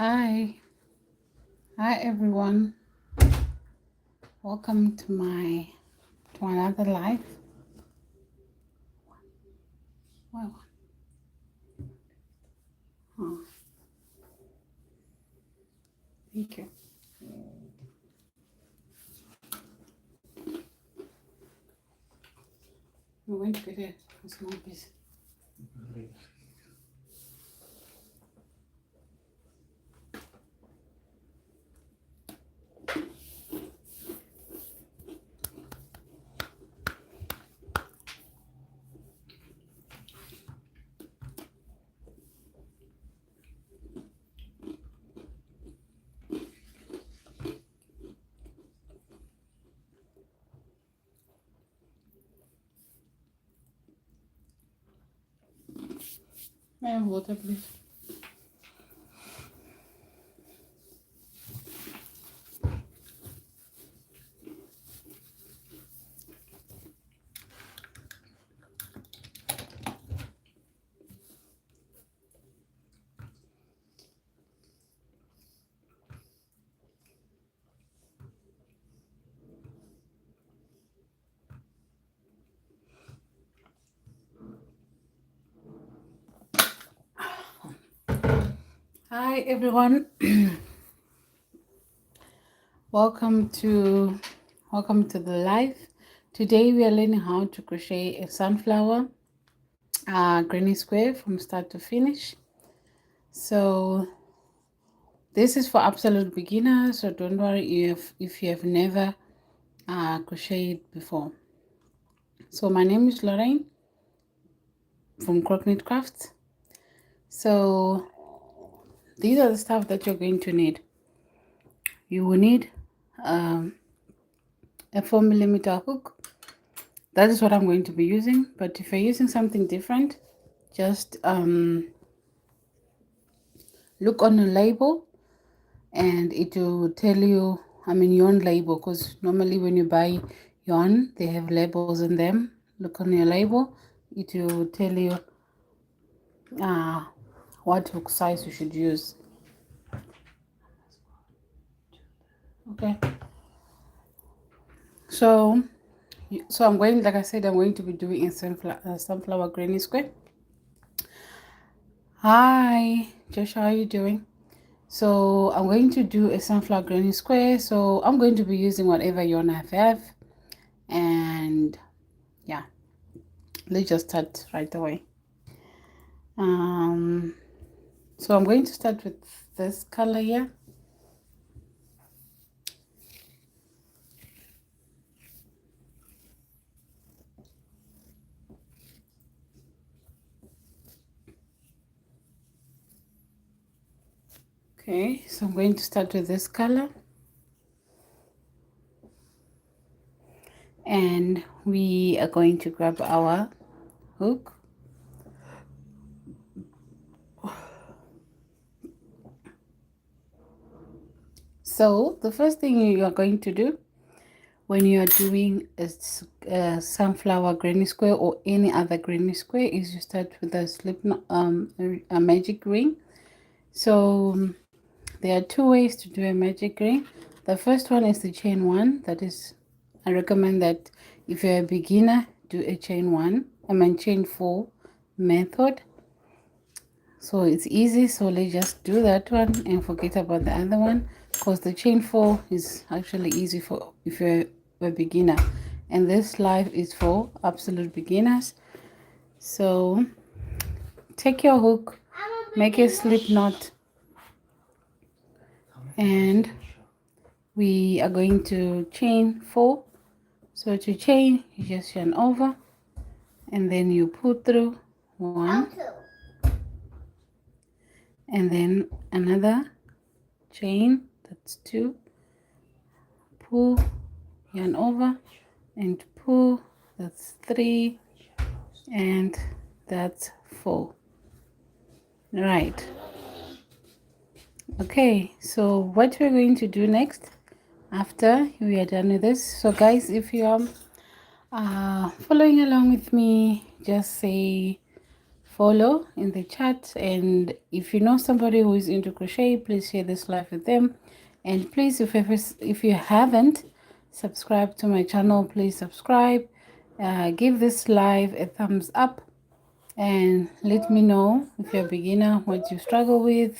Hi, hi everyone. Welcome to another live. Wow. Oh, thank you. We went to get a small piece. May I have water, please? Hi everyone. welcome to the live. Today we are learning how to crochet a sunflower granny square from start to finish. So this is for absolute beginners, so don't worry if you have never crocheted before. So my name is Lorraine from Crochet Crafts. So these are the stuff that you're going to need. You will need a 4mm hook. That is what I'm going to be using, but if you're using something different, just look on the label and it will tell you, yarn label, because normally when you buy yarn they have labels in them. Look on your label, it will tell you what hook size you should use. Okay, so I'm going, like I said, I'm going to be doing a sunflower granny square. Hi Josh, how are you doing? So I'm going to do a sunflower granny square, so I'm going to be using whatever yarn I have, and yeah, let's just start right away. So I'm going to start with this color here. Okay, so I'm going to start with this color, and we are going to grab our hook. So the first thing you are going to do when you are doing a sunflower granny square or any other granny square is you start with a slip a magic ring. So there are two ways to do a magic ring. The first one is the chain one. That is, I recommend that if you're a beginner, do a chain one, chain 4 method. So it's easy, so let's just do that one and forget about the other one, because the chain 4 is actually easy for if you're a beginner, and this live is for absolute beginners. So take your hook, make a slip knot, and we are going to chain 4. So to chain, you just yarn over and then you pull through 1, and then another chain, that's 2, pull, yarn over and pull, that's 3, and that's 4. Right. Okay, so what we're going to do next after we are done with this, so guys, if you are following along with me, just say follow in the chat, and if you know somebody who is into crochet, please share this live with them. And please, if you haven't subscribed to my channel, please subscribe, give this live a thumbs up, and let me know if you're a beginner what you struggle with,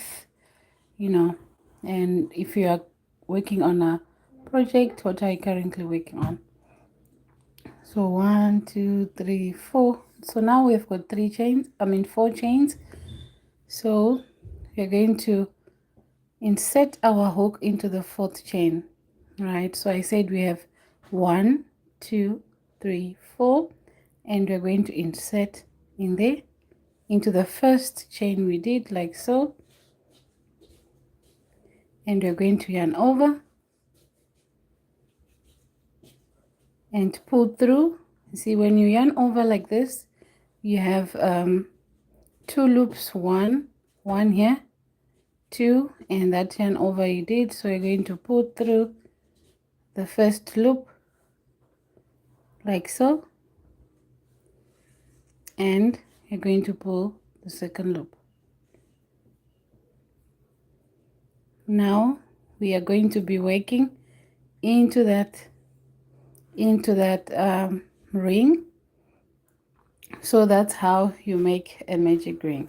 you know, and if you are working on a project, what are you currently working on. So 1 2 3 4. So now we've got 4 chains. So we're going to insert our hook into the 4th chain, right? So I said we have 1 2 3 4, and we're going to insert in there into the 1st chain we did, like so, and we're going to yarn over and pull through. See, when you yarn over like this, you have 2 loops, one here, 2, and that yarn over you did. So you're going to pull through the 1st loop like so, and you're going to pull the 2nd loop. Now we are going to be working into that ring. So that's how you make a magic ring.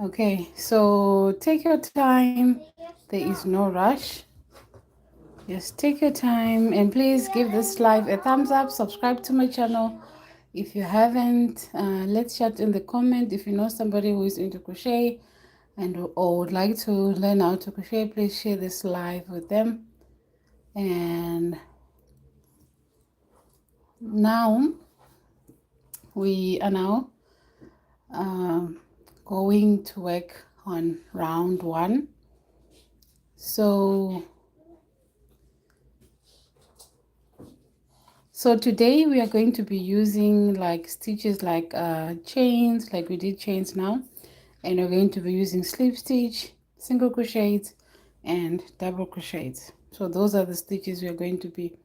Okay, so take your time, there is no rush. Just take your time, and please give this live a thumbs up, subscribe to my channel if you haven't. Let's chat in the comment. If you know somebody who is into crochet and or would like to learn how to crochet, please share this live with them. And now we are now going to work on round 1. So today we are going to be using like stitches like chains, like we did chains now, and we're going to be using slip stitch, single crochets, and double crochets. So those are the stitches we are going to be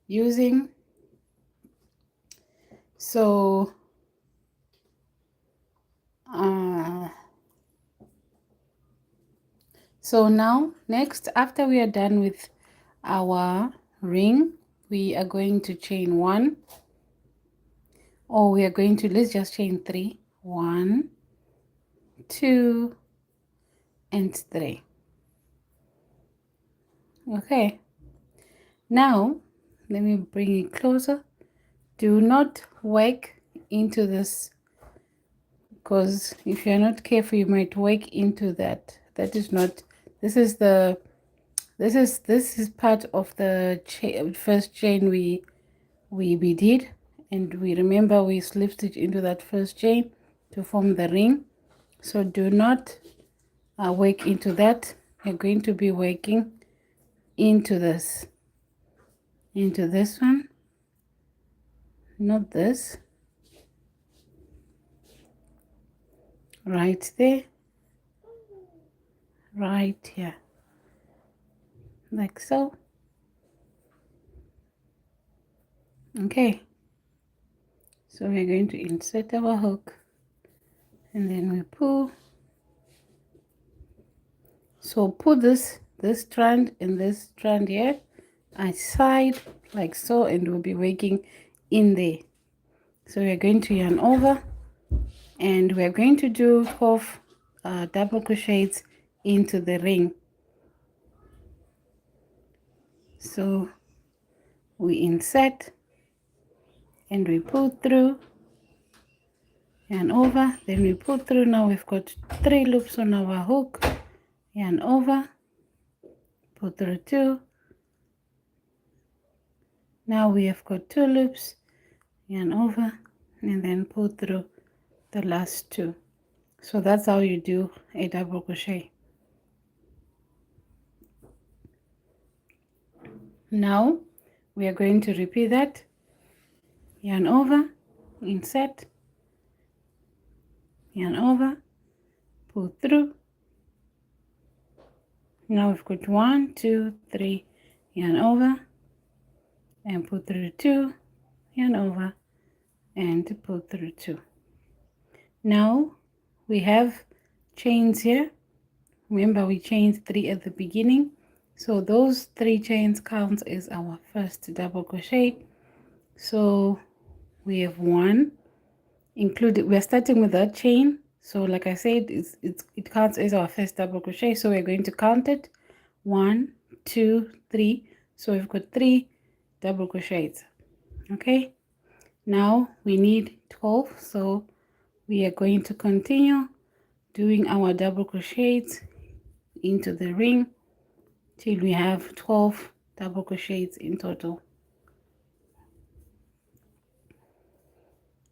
using. So now next, after we are done with our ring, we are going to chain 1, or we are going to, let's just chain 3. 1 2 and 3. Okay, now let me bring it closer. Do not work into this, because if you're not careful you might work into that. That is not, this is part of the first chain we did, and we remember we slip stitch into that first chain to form the ring. So do not work into that. You're going to be working into this one, not this, right there, right here, like so. Okay, so we're going to insert our hook, and then we pull. So put this strand and this strand here aside, like so, and we'll be working in there. So we're going to yarn over, and we're going to do 12 double crochets into the ring. So we insert and we pull through, yarn over, then we pull through. Now we've got 3 loops on our hook, yarn over, pull through 2. Now we have got 2 loops, yarn over, and then pull through the last 2. So that's how you do a double crochet. Now we are going to repeat that. Yarn over, insert, yarn over, pull through. Now we've got 1 2 3, yarn over and pull through 2, yarn over and pull through 2. Now we have chains here. Remember, we chained 3 at the beginning, so those 3 chains counts as our first double crochet. So we have 1 included. We're starting with that chain, so like I said, it counts as our first double crochet, so we're going to count it 1 2 3. So we've got 3 double crochets. Okay, now we need 12, so we are going to continue doing our double crochets into the ring till we have 12 double crochets in total.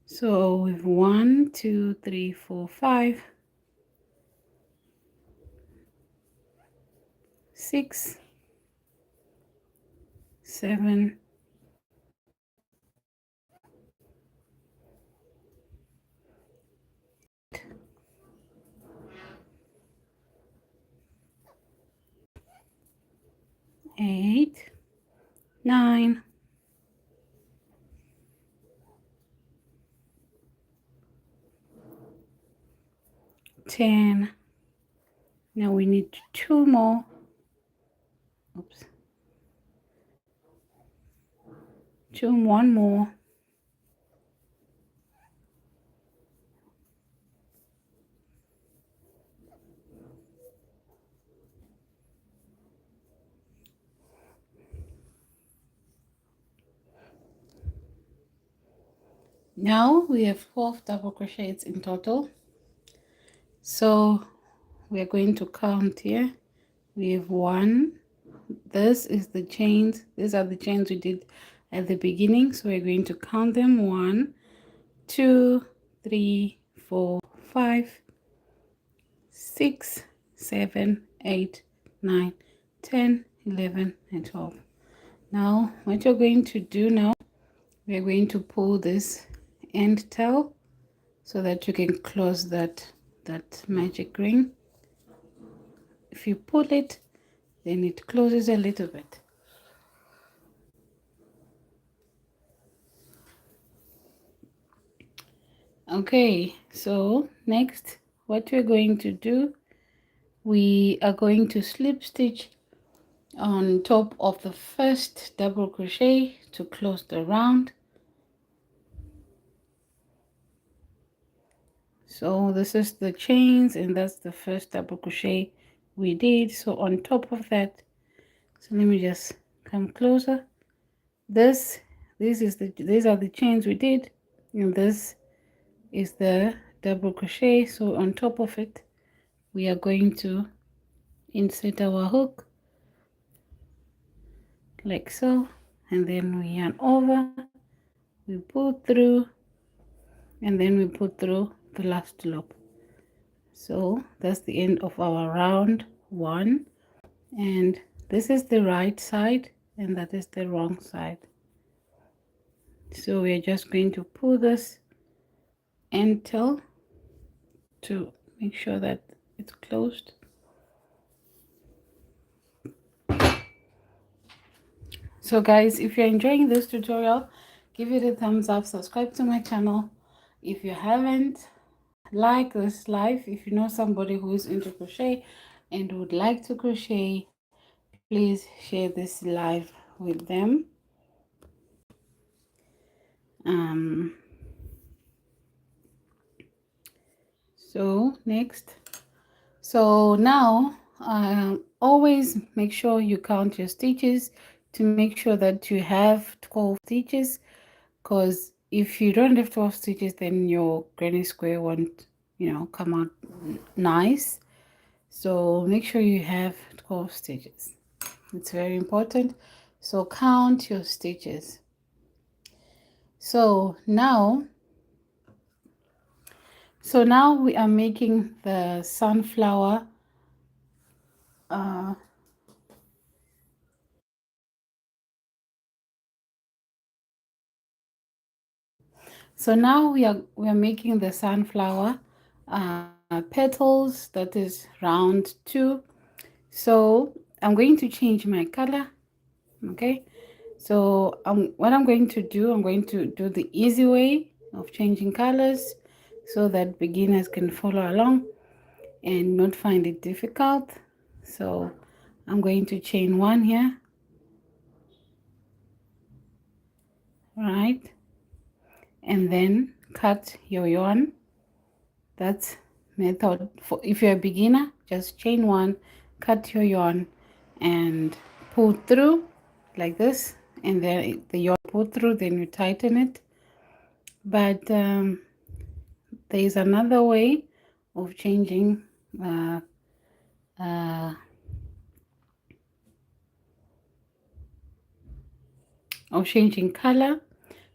So with 1 2 3 4 5 6 7 8 9 10. Now we need 2 more. Oops. 1 more. Now we have 12 double crochets in total. So we are going to count here. We have 1. This is the chains. These are the chains we did at the beginning. So we're going to count them. 1 2 3 4 5 6 7 8 9 10 11 and 12. Now what you're going to do now, we're going to pull this end tail so that you can close that magic ring. If you pull it, then it closes a little bit. Okay, so next what we're going to do, we are going to slip stitch on top of the first double crochet to close the round. So this is the chains and that's the first double crochet we did. So on top of that, so let me just come closer. These are the chains we did, and this is the double crochet. So on top of it, we are going to insert our hook like so, and then we yarn over, we pull through, and then we pull through the last loop. So that's the end of our round 1, and this is the right side and that is the wrong side. So we're just going to pull this end tail to make sure that it's closed. So guys, if you're enjoying this tutorial, give it a thumbs up, subscribe to my channel. If you haven't, like this live. If you know somebody who is into crochet and would like to crochet, please share this live with them. So next, so now always make sure you count your stitches to make sure that you have 12 stitches, because if you don't have 12 stitches, then your granny square won't, you know, come out nice. So make sure you have 12 stitches. It's very important. So count your stitches. So now we are making the sunflower so now we are making the sunflower petals, that is round 2. So I'm going to change my color. Okay, so what I'm going to do, I'm going to do the easy way of changing colors. so that beginners can follow along and not find it difficult. So I'm going to chain one here, right, and then cut your yarn. That's method for if you're a beginner. Just chain one, cut your yarn, and pull through like this, and then the yarn pull through, then you tighten it. But there is another way of changing uh, uh, color.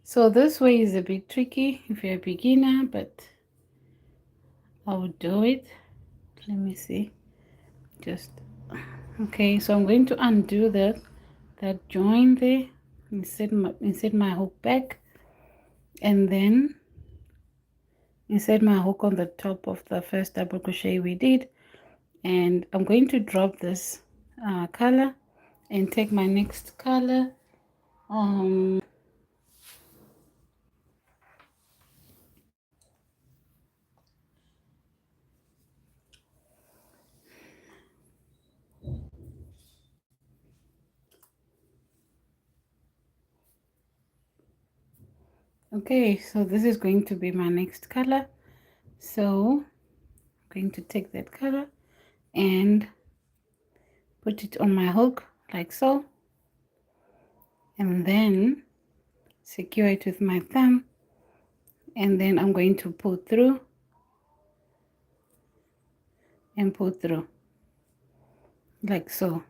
So this way is a bit tricky if you're a beginner, but I will do it. Let me see. Just okay. So I'm going to undo that join there, insert my hook back, and then insert my hook on the top of the first double crochet we did, and I'm going to drop this color and take my next color. Okay, so this is going to be my next color. So I'm going to take that color and put it on my hook like so, and then secure it with my thumb, and then I'm going to pull through and pull through like so.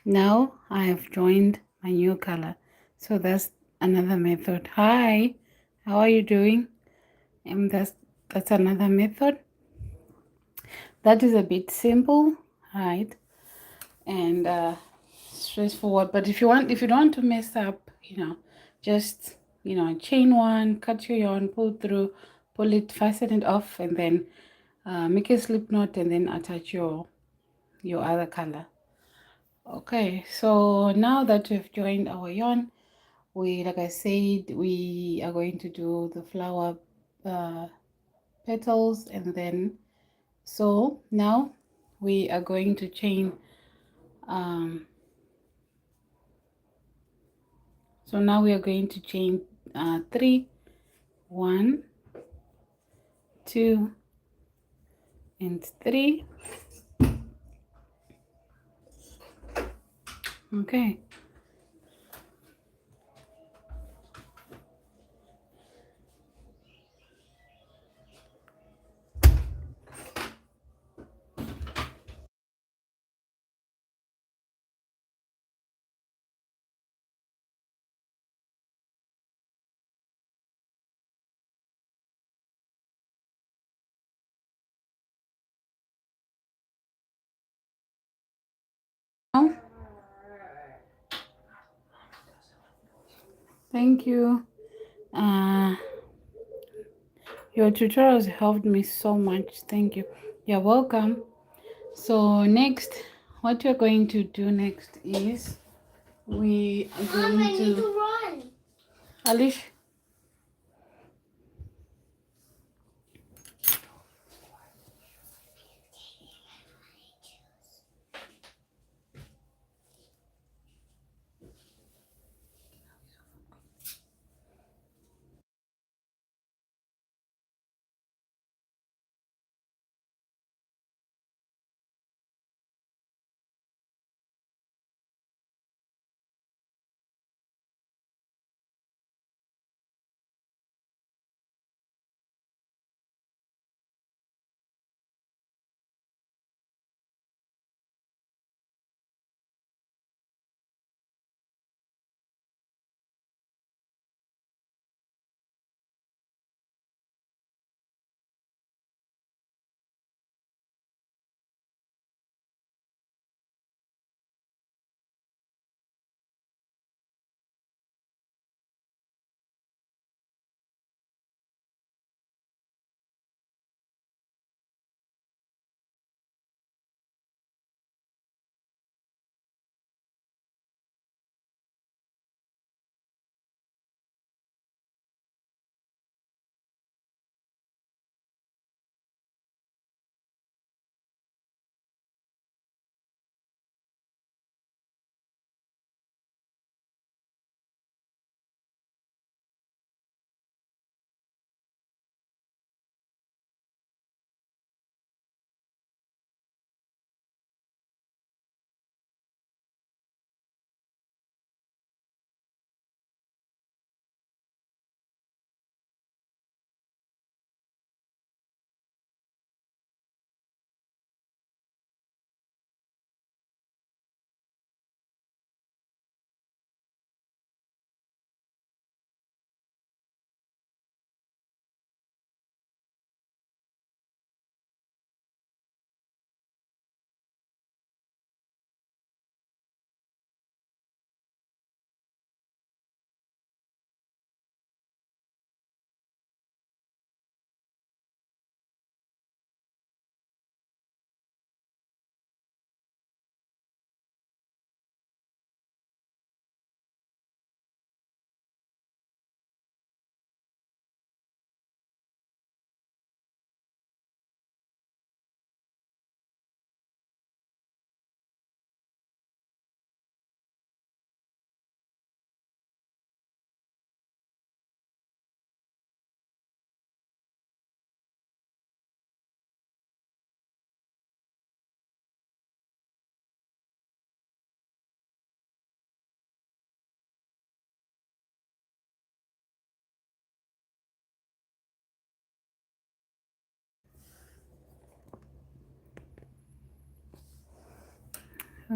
Now I have joined my new color. So that's another method. Hi, how are you doing? And that's another method. That is a bit simple, right? And straightforward. But if you don't want to mess up, just chain one, cut your yarn, pull through, pull it, fasten it off, and then make a slip knot, and then attach your other color. Okay, so now that we've joined our yarn, like I said, we are going to do the flower petals, and then so now we are going to chain so now we are going to chain 3, 1, 2, and 3. Okay, now thank you. uh your tutorials helped me so much. Thank you. You're welcome. So next, what we're going to do next is we are going Mom, I need to run. Alish,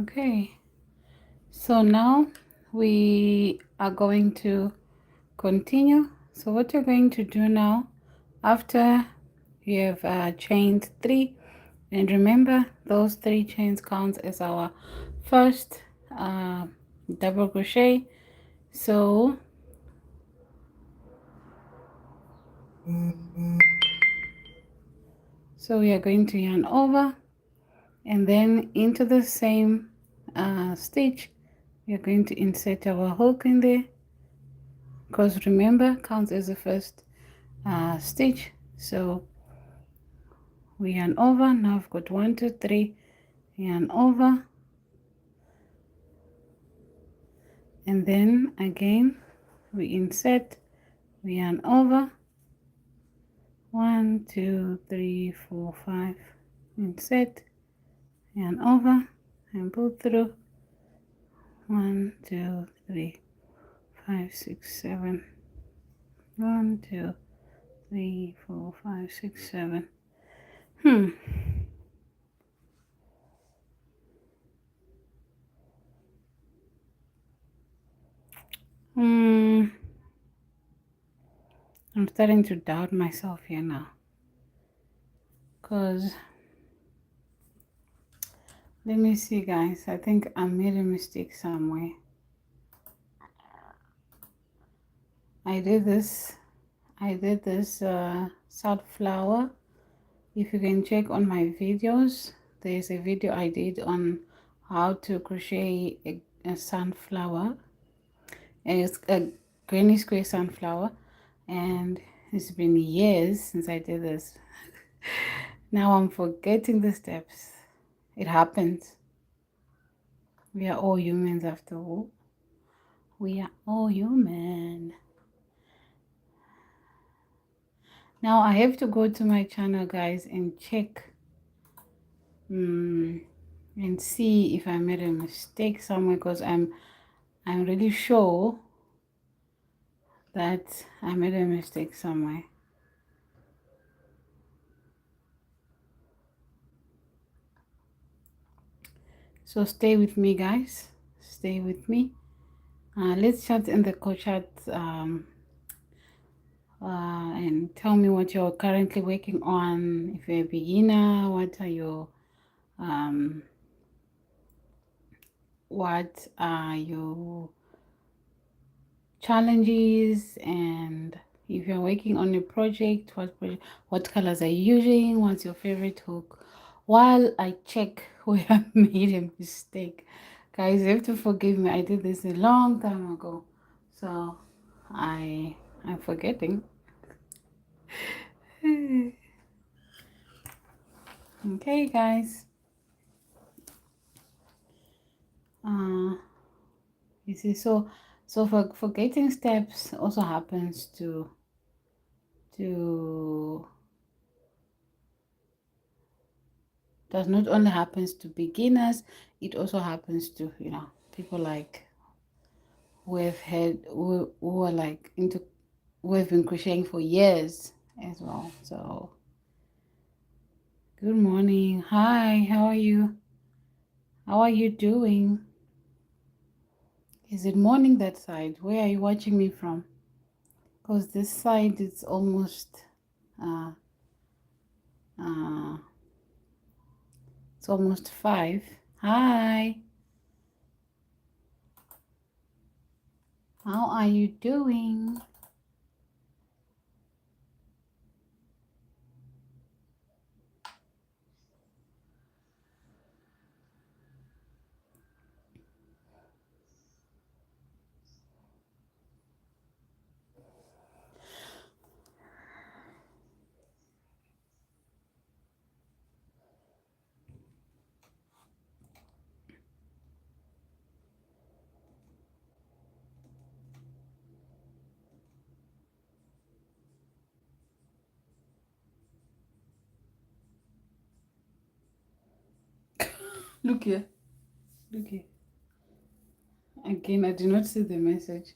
Okay, so now we are going to continue. So what you're going to do now, after you have chained 3, and remember those 3 chains counts as our first double crochet. So we are going to yarn over, and then into the same stitch we are going to insert our hook in there, because remember counts as the first stitch. So we yarn over. Now I've got 1 2 3, yarn over, and then again we insert, we yarn over, 1 2 3 4 5, insert, yarn over, and pull through, 1 2 3 5 6 7, 1 2 3 4 5 6 7. I'm starting to doubt myself here now, because let me see, guys. I think I made a mistake somewhere. I did this sunflower. If you can check on my videos, there's a video I did on how to crochet a sunflower, and it's a granny square sunflower, and it's been years since I did this. Now I'm forgetting the steps. It happens. We are all humans after all. We are all human. Now I have to go to my channel, guys, and check and see if I made a mistake somewhere, because I'm really sure that I made a mistake somewhere. So stay with me, guys. Stay with me. Let's chat in the chat and tell me what you're currently working on. If you're a beginner, what are your challenges, and if you're working on a project, what colors are you using, what's your favorite hook, while I check where I made a mistake. Guys, you have to forgive me. I did this a long time ago, so I'm forgetting. Okay, guys. You see, so for forgetting steps also happens to does not only happens to beginners, it also happens to, you know, people like who are like into, who have been crocheting for years as well. So good morning. Hi, how are you? How are you doing? Is it morning that side? Where are you watching me from? Because this side it's almost it's almost 5. Hi, how are you doing? Look here. Look here. Again, I did not see the message.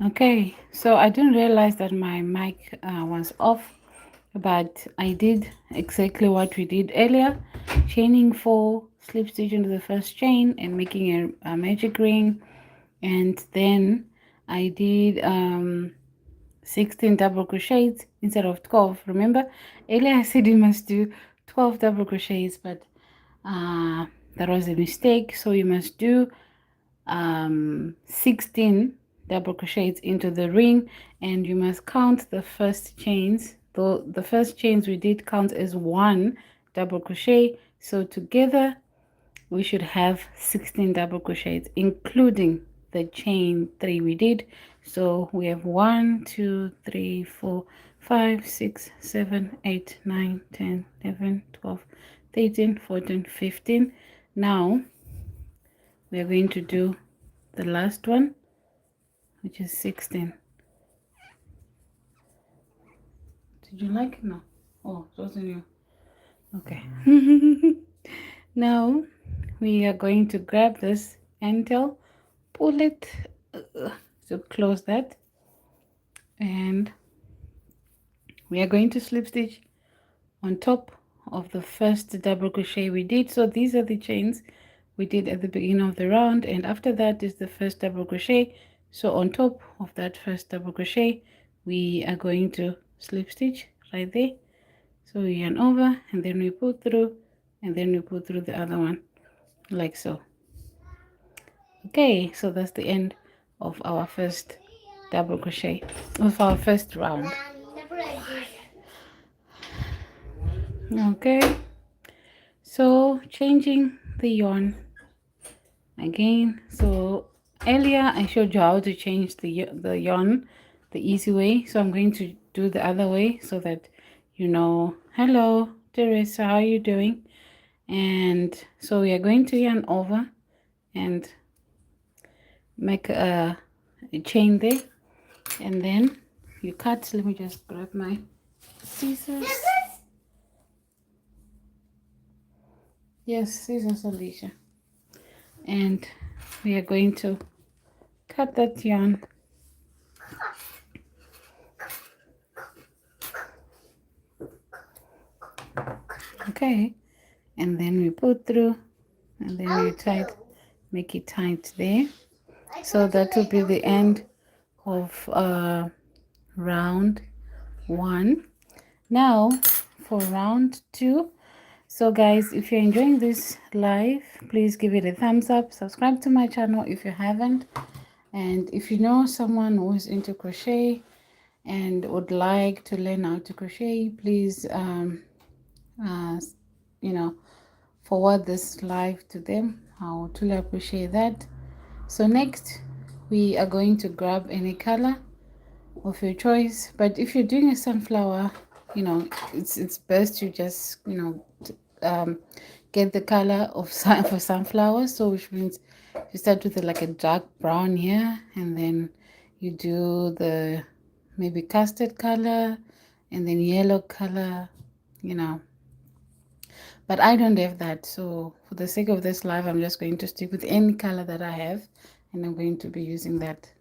Okay, so I didn't realize that my mic was off, but I did exactly what we did earlier, chaining 4, slip stitch into the first chain and making a magic ring, and then I did 16 double crochets instead of 12. Remember earlier I said you must do 12 double crochets, but that was a mistake, so you must do 16 double crochets into the ring, and you must count the first chains, though the first chains we did count as 1 double crochet, so together we should have 16 double crochets including the chain 3 we did. So we have 1 2 3 4 5 6 7 8 9 10 11 12 13 14 15. Now we are going to do the last one, which is 16. Did you like it? No. Oh, it wasn't you. Okay. Now we are going to grab this end tail, pull it to close that, and we are going to slip stitch on top of the first double crochet we did. So these are the chains we did at the beginning of the round, and after that is the first double crochet. So on top of that first double crochet we are going to slip stitch right there. So we yarn over and then we pull through, and then we pull through the other one like so. Okay, so that's the end of our first double crochet of our first round. Okay, so changing the yarn again. So earlier I showed you how to change the yarn the easy way, so I'm going to do the other way so that you know. Hello Teresa, how are you doing? And so we are going to yarn over and make a chain there, and then you cut. Let me just grab my scissors. Yes, scissors, Alicia. And we are going to cut that yarn. Okay, and then we pull through, and then we make it tight there. So that will be the end of round 1. Now for round 2. So guys, if you're enjoying this live, please give it a thumbs up, subscribe to my channel if you haven't, and if you know someone who is into crochet and would like to learn how to crochet, please you know, forward this live to them. I would truly appreciate that. So next we are going to grab any color of your choice, but if you're doing a sunflower, you know, it's best you just, you know, get the color of for sunflower. So which means you start with like a dark brown here, and then you do the maybe custard color, and then yellow color, you know. But I don't have that, so for the sake of this live I'm just going to stick with any color that I have, and I'm going to be using that.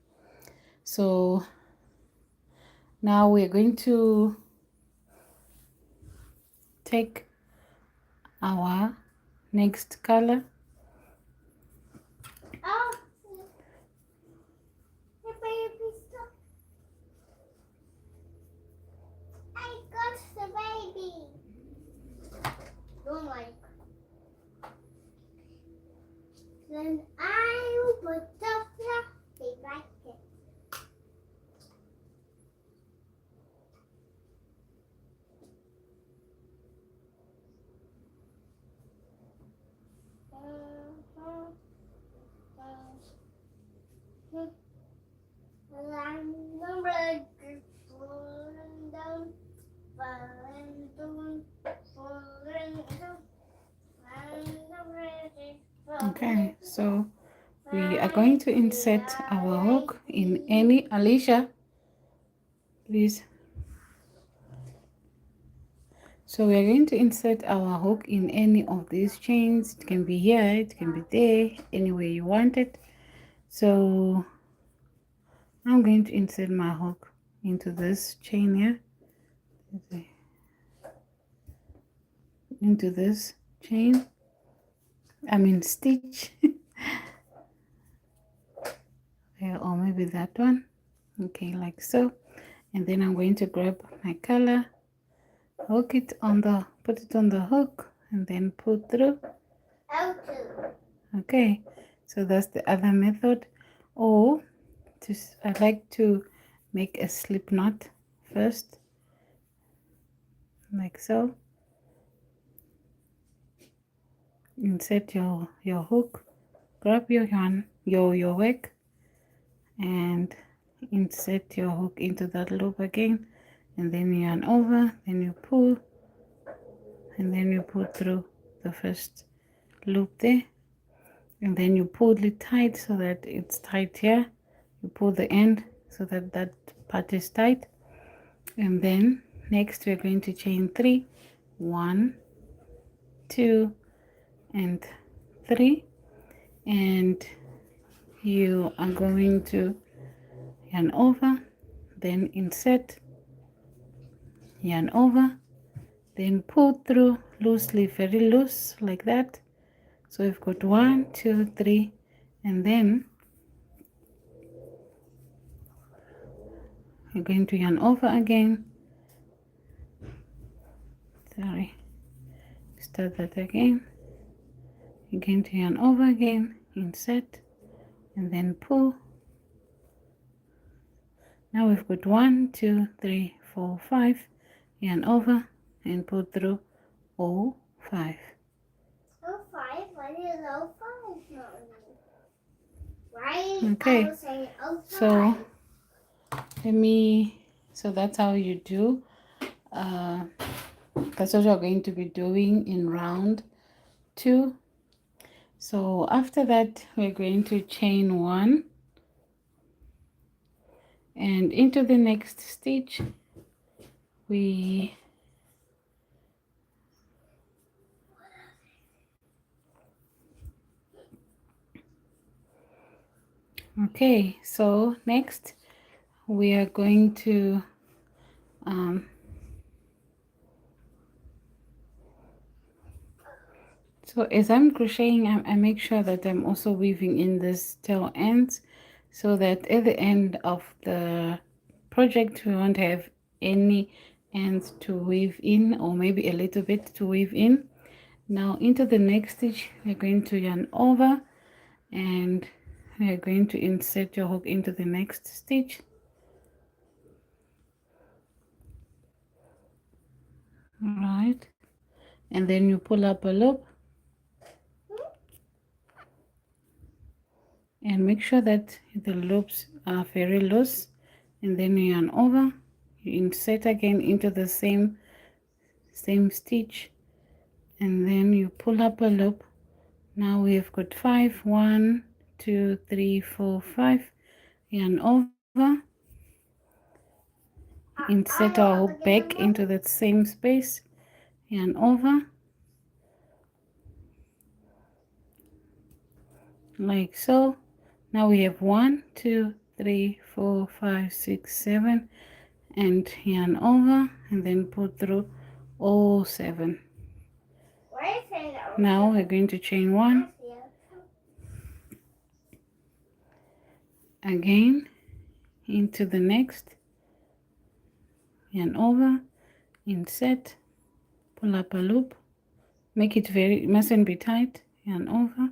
So now we're going to take our next color. Oh, the baby stuff. I got the baby. Don't like. Then I will put the fluffy blanket. Okay, so we are going to insert our hook in any, Alicia, please. So we are going to insert our hook in any of these chains. It can be here, it can be there, anywhere you want it. So I'm going to insert my hook into this chain here, into this chain, stitch. Yeah, or maybe that one. Okay, like so. And then I'm going to grab my color, put it on the hook, and then pull through. Okay, so that's the other method. Or I like to make a slip knot first, like so. Insert your hook, grab your yarn, your work, and insert your hook into that loop again, and then you yarn over, then you pull, and then you pull through the first loop there, and then you pull it tight so that it's tight here. You pull the end so that that part is tight, and then next we're going to chain 3, 1, 2, and 3, and you are going to yarn over, then insert, yarn over, then pull through loosely, very loose, like that. So we've got 1, 2, 3, and then you're going to yarn over again. Sorry, start that again. You're going to yarn over again, insert, and then pull. Now we've got 1, 2, 3, 4, 5, yarn over and pull through all 5. Oh, 5? Why is oh 5 not me? Why Okay, I was saying oh 5? so so that's how you do. That's what you're going to be doing in round 2. So after that, we're going to chain 1 and into the next stitch we okay, so next we are going to so as I'm crocheting, I make sure that I'm also weaving in this tail ends, so that at the end of the project we won't have any ends to weave in, or maybe a little bit to weave in. Now into the next stitch we're going to yarn over, and we're going to insert your hook into the next stitch. Right, and then you pull up a loop and make sure that the loops are very loose, and then you yarn over, you insert again into the same stitch, and then you pull up a loop. Now we've got 5, 1, 2, 3, 4, 5, yarn over, insert our hook back into that same space, yarn over, like so. Now we have 1, 2, 3, 4, 5, 6, 7, and yarn over, and then pull through all 7. Now we're going to chain 1 again into the next, yarn over, insert, pull up a loop, make it very, mustn't be tight, yarn over,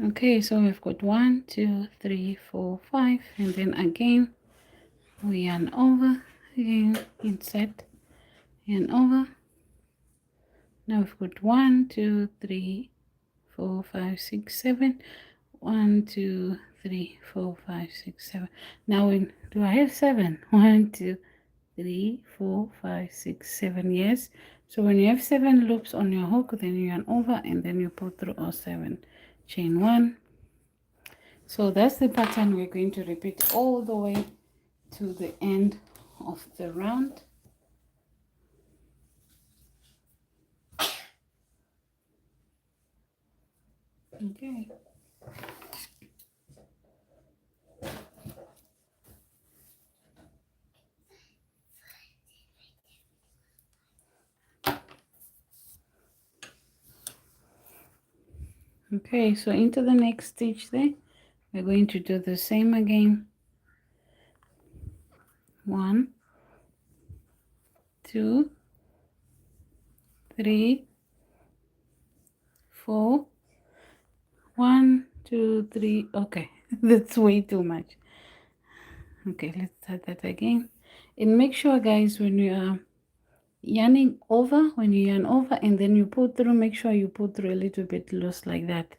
okay. So we've got 1, 2, 3, 4, 5, and then again we yarn over, again insert, yarn over. Now we've got 1, 2, 3, 4, 5, 6, 7. 1, 2, 3, 4, 5, 6, 7. Now do I have 7? 1, 2, 3, 4, 5, 6, 7. Yes. So when you have 7 loops on your hook, then you yarn over and then you pull through all 7. Chain 1. So that's the pattern we're going to repeat all the way to the end of the round. Okay. Okay, so into the next stitch there, we're going to do the same again. 1, 2, 3, 4. 1, 2, 3. Okay, that's way too much. Okay, let's start that again. And make sure, guys, when you are yarning over, when you yarn over and then you pull through, make sure you pull through a little bit loose like that.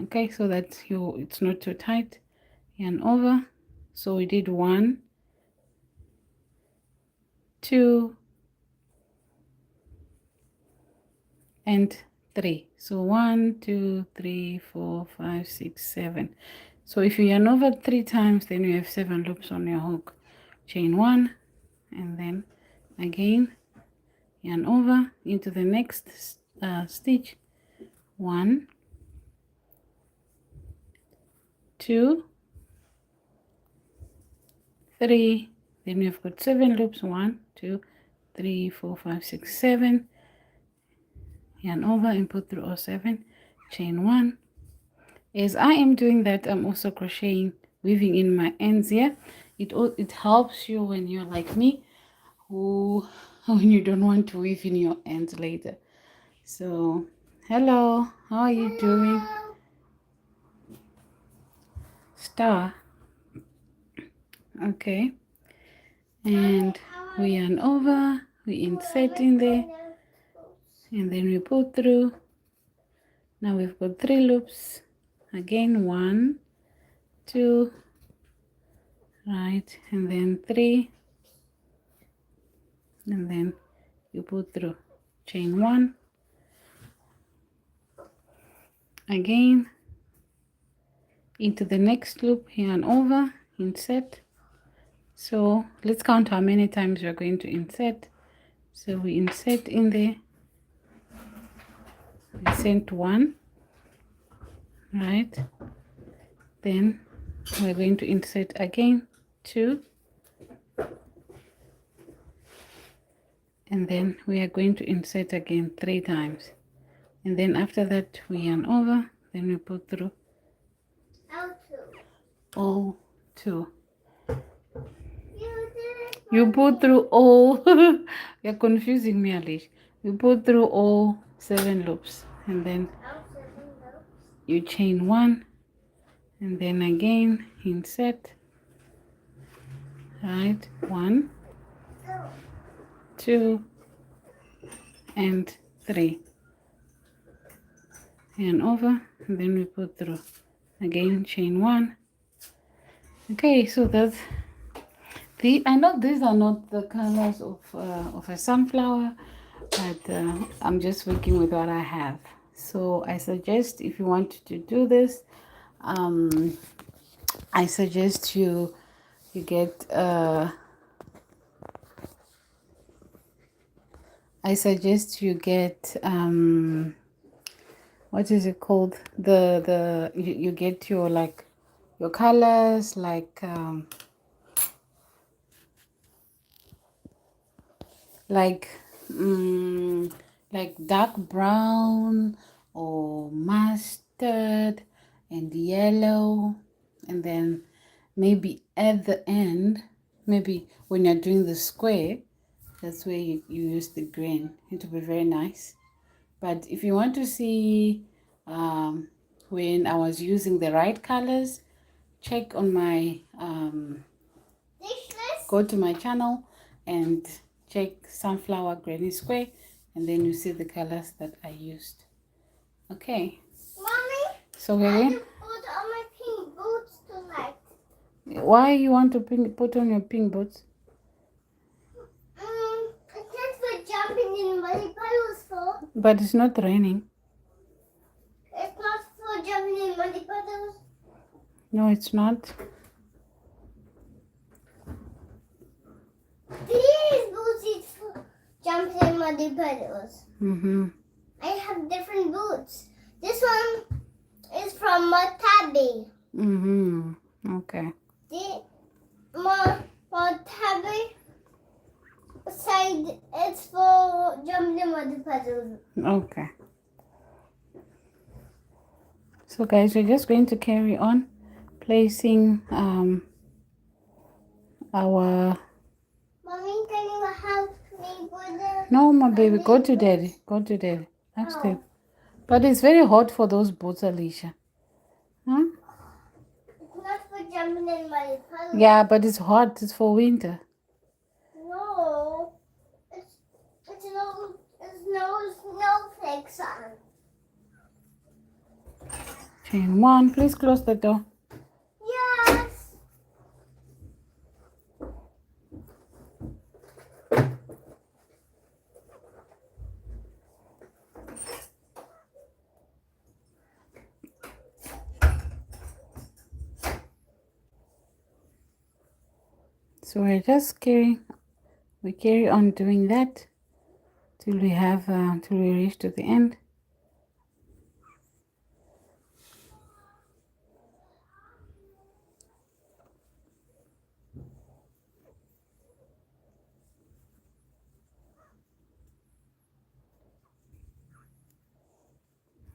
Okay, so that it's not too tight. Yarn over. So we did 1, 2, and 3. So 1, 2, 3, 4, 5, 6, 7. So if you yarn over 3 times, then you have 7 loops on your hook. Chain 1, and then again yarn over into the next stitch. 1, 2, 3. Then we've got 7 loops. 1, 2, 3, 4, 5, 6, 7. Yarn over and put through all 7. Chain 1. As I am doing that, I'm also crocheting, weaving in my ends here. It helps you when you're like me, who when you don't want to weave in your ends later. So hello, how are you doing? Star. Okay, and we yarn over, we insert in there, and then we pull through. Now we've got 3 loops. Again, 1, 2, right, and then 3, and then you pull through. Chain 1. Again, into the next loop, yarn over, insert. So let's count how many times we're going to insert. So we insert in there, insert 1, right? Then we're going to insert again 2, and then we are going to insert again 3 times, and then after that we yarn over, then we put through all 2. You put through all you're confusing me, Alish. You put through all 7 loops, and then you chain 1, and then again insert, right? 1, 2, and 3, and over, and then we put through again, chain 1. Okay, so that's I know these are not the colors of a sunflower, but I'm just working with what I have. So I suggest, if you want to do this, I suggest you get what is it called, you get your your colors like like dark brown or mustard and yellow, and then maybe at the end, maybe when you're doing the square, that's where you use the green. It will be very nice. But if you want to see when I was using the right colors, check on my go to my channel and check sunflower granny square, and then you see the colors that I used. Okay, Mommy, so we're going to put on my pink boots tonight. Why you want to put on your pink boots? It's for jumping in muddy puddles for. But it's not raining. It's not for jumping in muddy puddles. No, it's not. These boots is for jumping in muddy puddles. I have different boots. This one It's from my tabby. Okay. My tabby side it's for jumping on the puzzles. Okay. So guys, we're just going to carry on placing our... Mommy, can you help me with the... No, my baby, go to daddy. Go to daddy. Upstairs. But it's very hot for those boots, Alicia. Huh? It's not for jumping in my puzzle. Yeah, but it's hot. It's for winter. No. It's no snowflakes on. Chain one. Please close the door. Yes. So we carry on doing that till we reach to the end.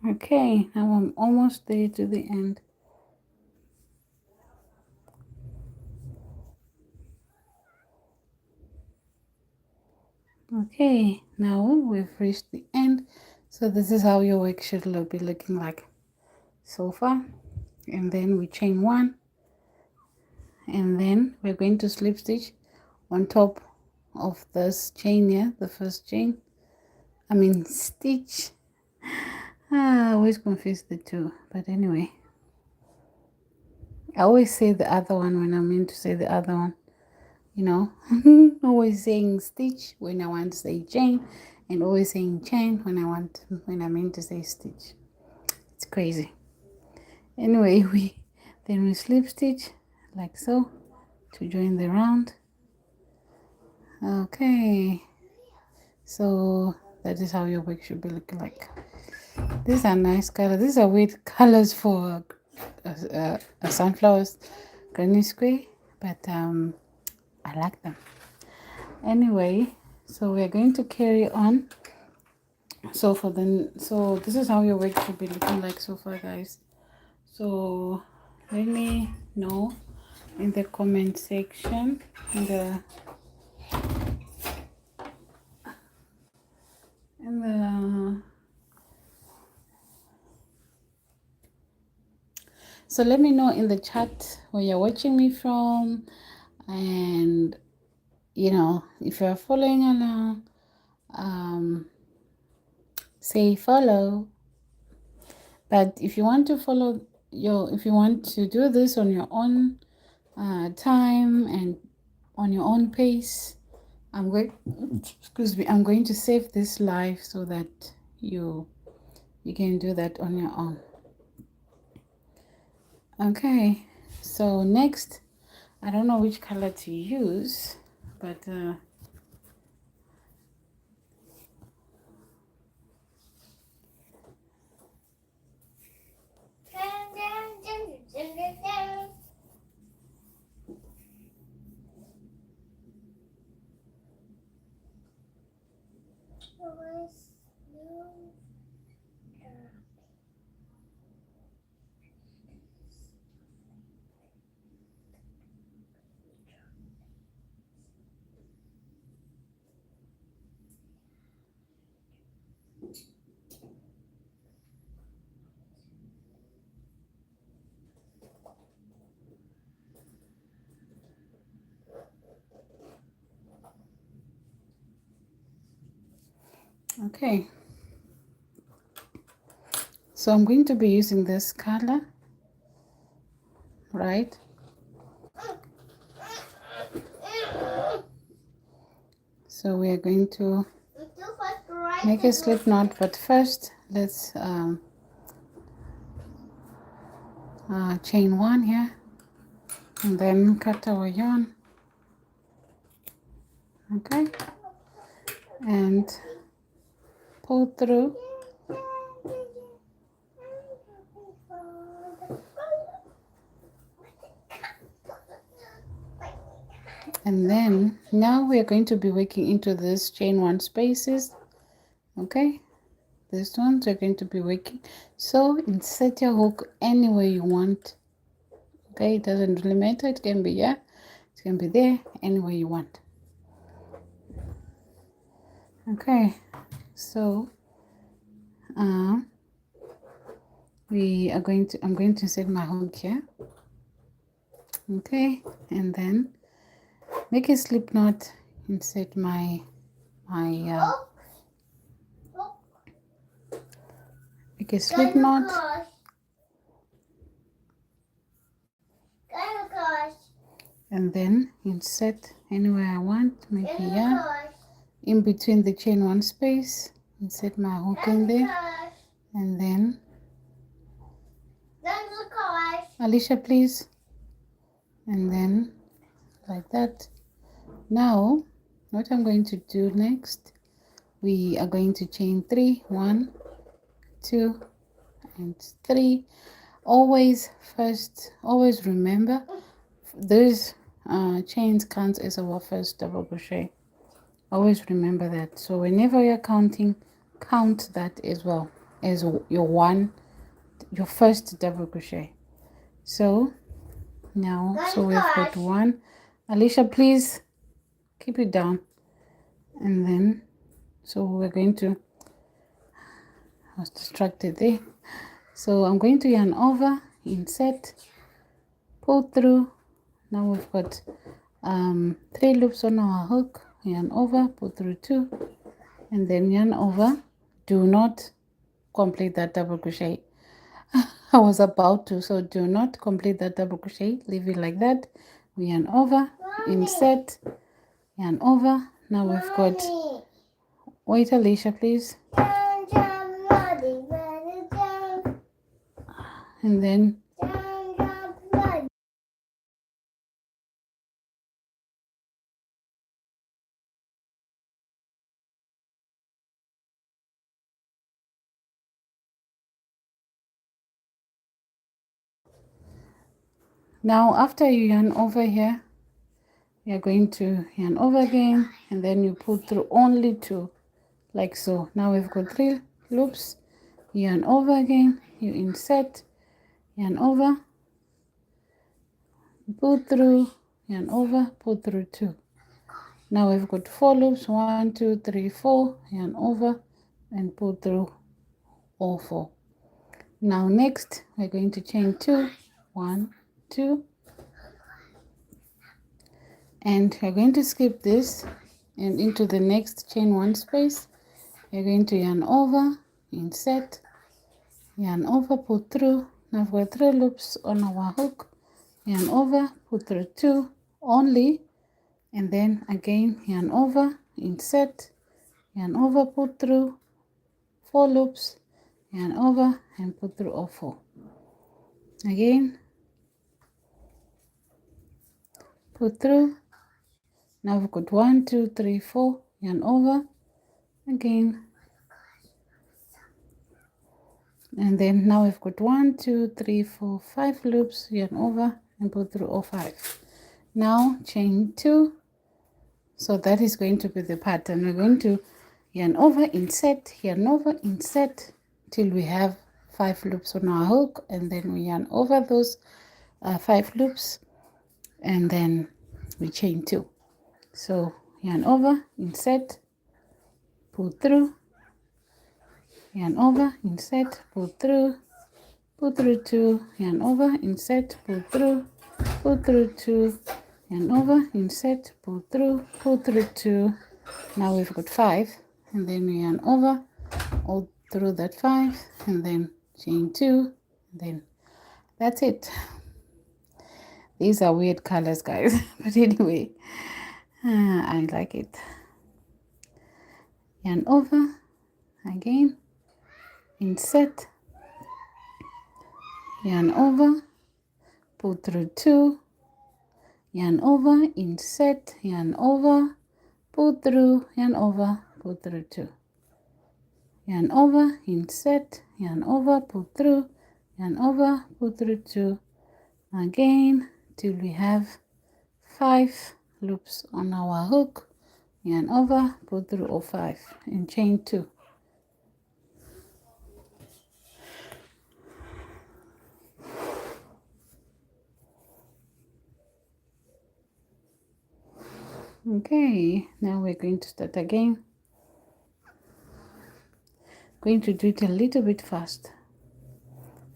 Okay, now I'm almost there to the end. Okay, now we've reached the end. So this is how your work should be looking like so far. And then we chain one, and then we're going to slip stitch on top of this chain here, the first chain. I mean stitch. I always confuse the two, but anyway. I always say the other one when I mean to say the other one. You know, always saying stitch when I want to say chain, and always saying chain when I mean to say stitch. It's crazy. Anyway, we slip stitch like so to join the round. Okay, so that is how your work should be looking like. These are nice colors. These are weird colors for sunflowers, granny square, but I like them. Anyway, so we're going to carry on. So this is how your work should be looking like so far, guys. So let me know in the comment section, so let me know in the chat where you're watching me from, and you know, if you're following along, say follow. But if you want to if you want to do this on your own time and on your own pace, I'm going to save this live so that you can do that on your own. Okay, so next, I don't know which color to use, but okay. So I'm going to be using this color, right? So we are going to make a slip knot, but first let's chain one here, and then cut our yarn. Okay, and pull through. And then now we are going to be working into this chain 1 spaces. Okay, this ones we're going to be working. So insert your hook anywhere you want. Okay, it doesn't really matter. It can be here, it can be there, anywhere you want. Okay, so I'm going to set my hook here. Okay, and then make a slip knot, insert make a slip knot, and then insert anywhere I want, maybe here in between the chain 1 space, insert my hook in there, and then Alicia please, and then like that. Now what I'm going to do next, we are going to chain 3, 1, 2 and 3. Always remember those chains count as our first double crochet. Always remember that. So whenever you're counting, count that as well as your first double crochet. So now, so we've got 1. Alicia, please keep it down. And then, so we're going to, I was distracted there. So I'm going to yarn over, insert, pull through. Now we've got 3 loops on our hook, yarn over, pull through 2, and then yarn over. Do not complete that double crochet. I was about to, so do not complete that double crochet, leave it like that. We yarn over, insert, yarn over. Now we've got, wait Alicia please, and then now after you yarn over here, you're going to yarn over again, and then you pull through only 2, like so. Now we've got 3 loops, yarn over again, you insert, yarn over, pull through, yarn over, pull through 2. Now we've got 4 loops, 1, 2, 3, 4, yarn over and pull through all 4. Now next we're going to chain 2, 1, 2, and we're going to skip this and into the next chain 1 space. You're going to yarn over, insert, yarn over, pull through. Now I've got 3 loops on our hook, yarn over, pull through 2 only, and then again yarn over, insert, yarn over, pull through 4 loops, yarn over and pull through all 4. Again, pull through. Now we've got 1, 2, 3, 4, yarn over again, and then now we've got 1, 2, 3, 4, 5 loops, yarn over and pull through all 5. Now chain 2. So that is going to be the pattern. We're going to yarn over, insert, yarn over, insert till we have 5 loops on our hook, and then we yarn over those 5 loops, and then we chain 2. So yarn over, insert, pull through, yarn over, insert, pull through 2, yarn over, insert, pull through 2, yarn over, insert, pull through 2. Now we've got 5, and then we yarn over all through that 5, and then chain 2, and then that's it. These are weird colors, guys, but anyway, I like it. Yarn over again, insert, yarn over, pull through 2, yarn over, insert, yarn over, pull through, yarn over, pull through 2, yarn over, insert, yarn over, pull through, yarn over, pull through 2, again till we have 5 loops on our hook, yarn over, pull through all 5 and chain 2. Okay, now we're going to start again. Going to do it a little bit fast,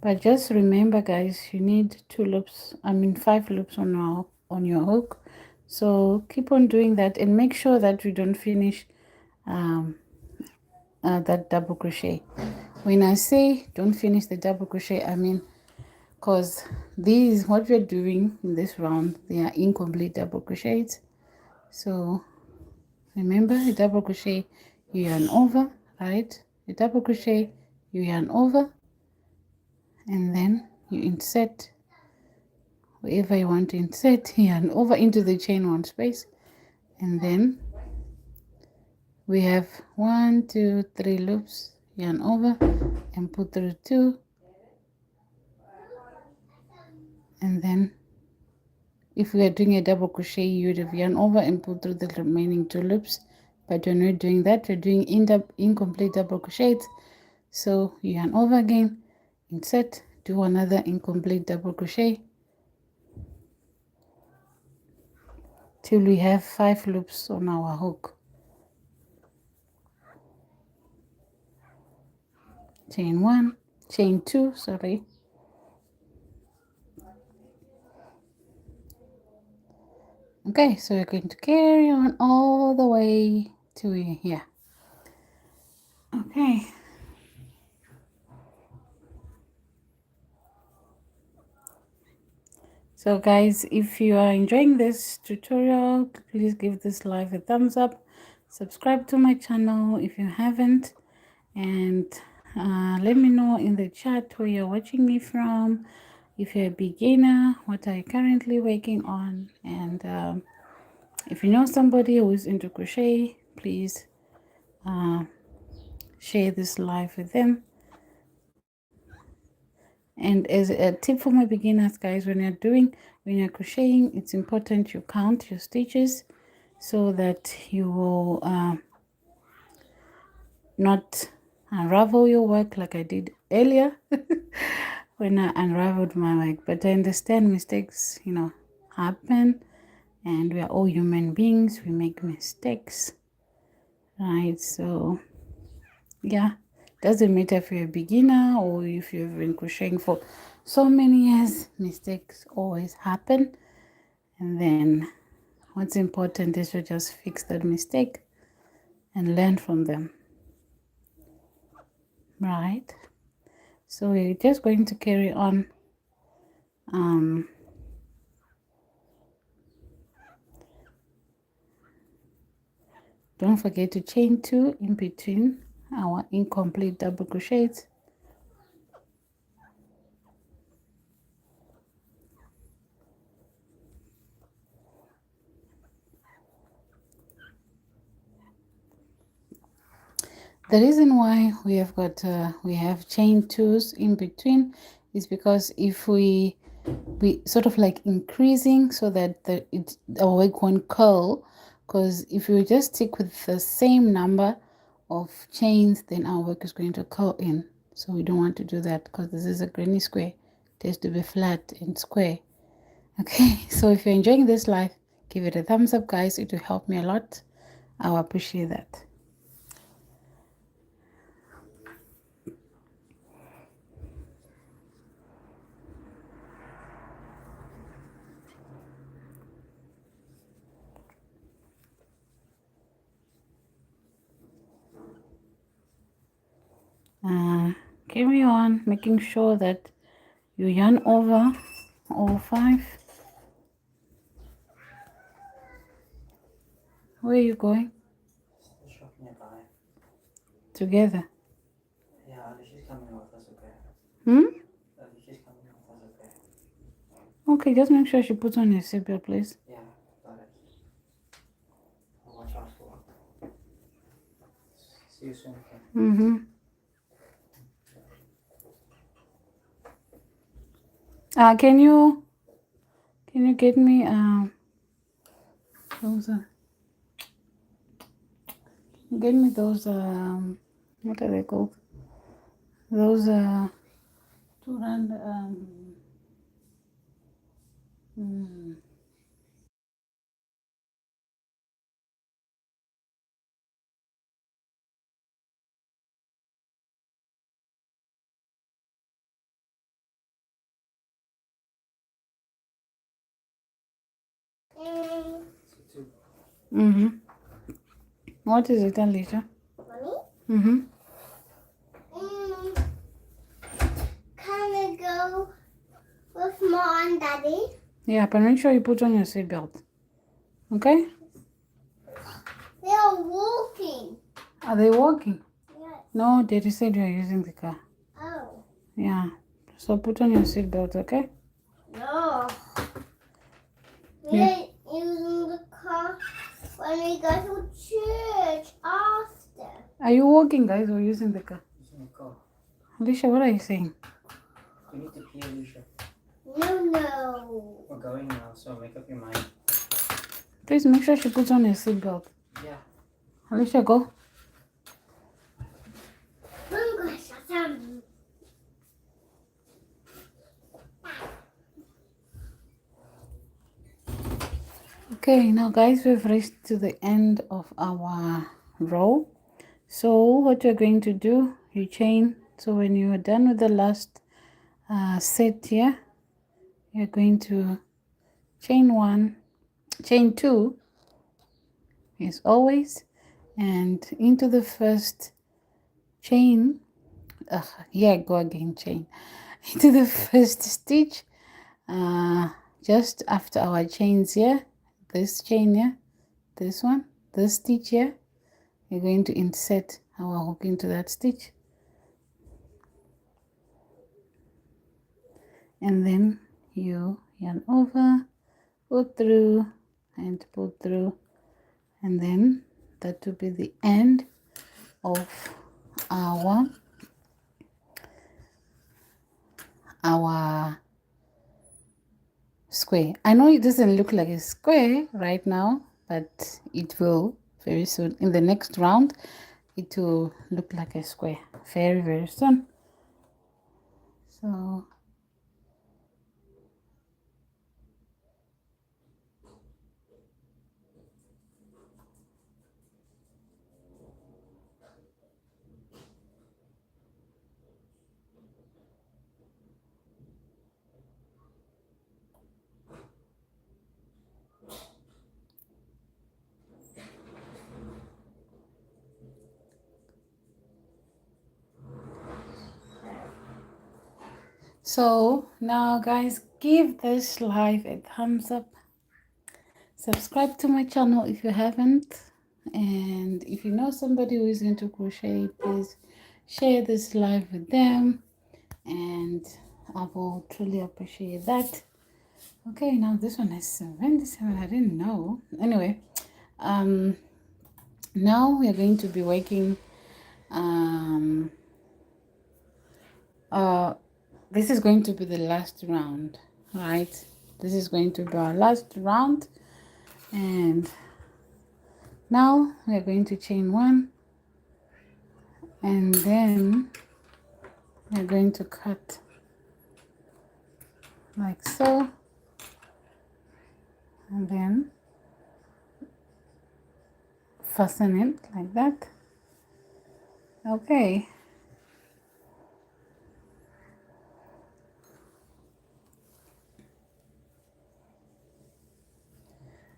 but just remember guys, you need 5 loops on your hook. So keep on doing that and make sure that you don't finish that double crochet. When I say don't finish the double crochet, I mean because these, what we're doing in this round, they are incomplete double crochets. So remember, a double crochet, you yarn over, right? A double crochet, you yarn over, and then you insert wherever you want to insert, yarn over into the chain 1 space, and then we have 1 2 3 loops, yarn over and put through 2, and then if we are doing a double crochet, you would have yarn over and pull through the remaining 2 loops, but we're not doing that. We're doing incomplete double crochets. So you yarn over again, insert, do another incomplete double crochet till we have 5 loops on our hook. Chain 1, chain 2, sorry. Okay, so we're going to carry on all the way to here. Okay. So guys, if you are enjoying this tutorial, please give this live a thumbs up. Subscribe to my channel if you haven't, and let me know in the chat where you're watching me from. If you're a beginner, what are you currently working on? And if you know somebody who is into crochet, please share this live with them. And as a tip for my beginners, guys, when you're crocheting, it's important you count your stitches so that you will not unravel your work like I did earlier when I unraveled my work. But I understand mistakes, happen, and we are all human beings. We make mistakes, right? So yeah, doesn't matter if you're a beginner or if you've been crocheting for so many years, mistakes always happen. And then what's important is to just fix that mistake and learn from them, right? So we're just going to carry on. Don't forget to chain 2 in between our incomplete double crochets. The reason why we have chain 2s in between is because if we sort of like increasing so that our work won't curl, because if you just stick with the same number of chains, then our work is going to curl in. So we don't want to do that because this is a granny square. It has to be flat and square. Okay, so if you're enjoying this live, give it a thumbs up, guys. It will help me a lot. I'll appreciate that. Carry on, making sure that you yarn over all 5. Where are you going? The shop nearby. Together. Yeah, Alicia's coming with us, okay? Alicia's coming with us, okay? Okay, just make sure she puts on her seatbelt, please. Yeah, got it. I'll watch out for her. See you soon, okay? Can you get me Those get me those what are they called? Those to run Mm, What is it, Alicia? Mommy? Can I go with Mom and Daddy? Yeah, but make sure you put on your seatbelt. Okay? They are walking. Are they walking? Yes. No, Daddy said you are using the car. Oh. Yeah. So put on your seatbelt, okay? No. We Yeah. are using the car when we go to church after. Are you walking, guys, or using the car? Using the car. Alicia, what are you saying? We need to pee, Alicia. No. We're going now, so make up your mind. Please make sure she puts on her seatbelt. Yeah. Alicia, go. Okay, now guys, we've reached to the end of our row. So what you're going to do, you chain. So when you are done with the last set here, you're going to chain one, chain two, as always, and into the first chain. Yeah, go again, chain into the first stitch. Just after our chains here, this chain here, this one, this stitch here, we're going to insert our hook into that stitch, and then you yarn over, pull through and pull through, and then that will be the end of our square. I know it doesn't look like a square right now, but it will very soon. In the next round, it will look like a square very, very soon. So now guys, give this live a thumbs up, subscribe to my channel if you haven't, and if you know somebody who is into crochet, please share this live with them, and I will truly appreciate that. Okay, now this one is 77. I didn't know. Anyway, now we are going to be working this is going to be the last round, right? This is going to be our last round, and now we are going to chain one, and then we're going to cut like so, and then fasten it like that. Okay,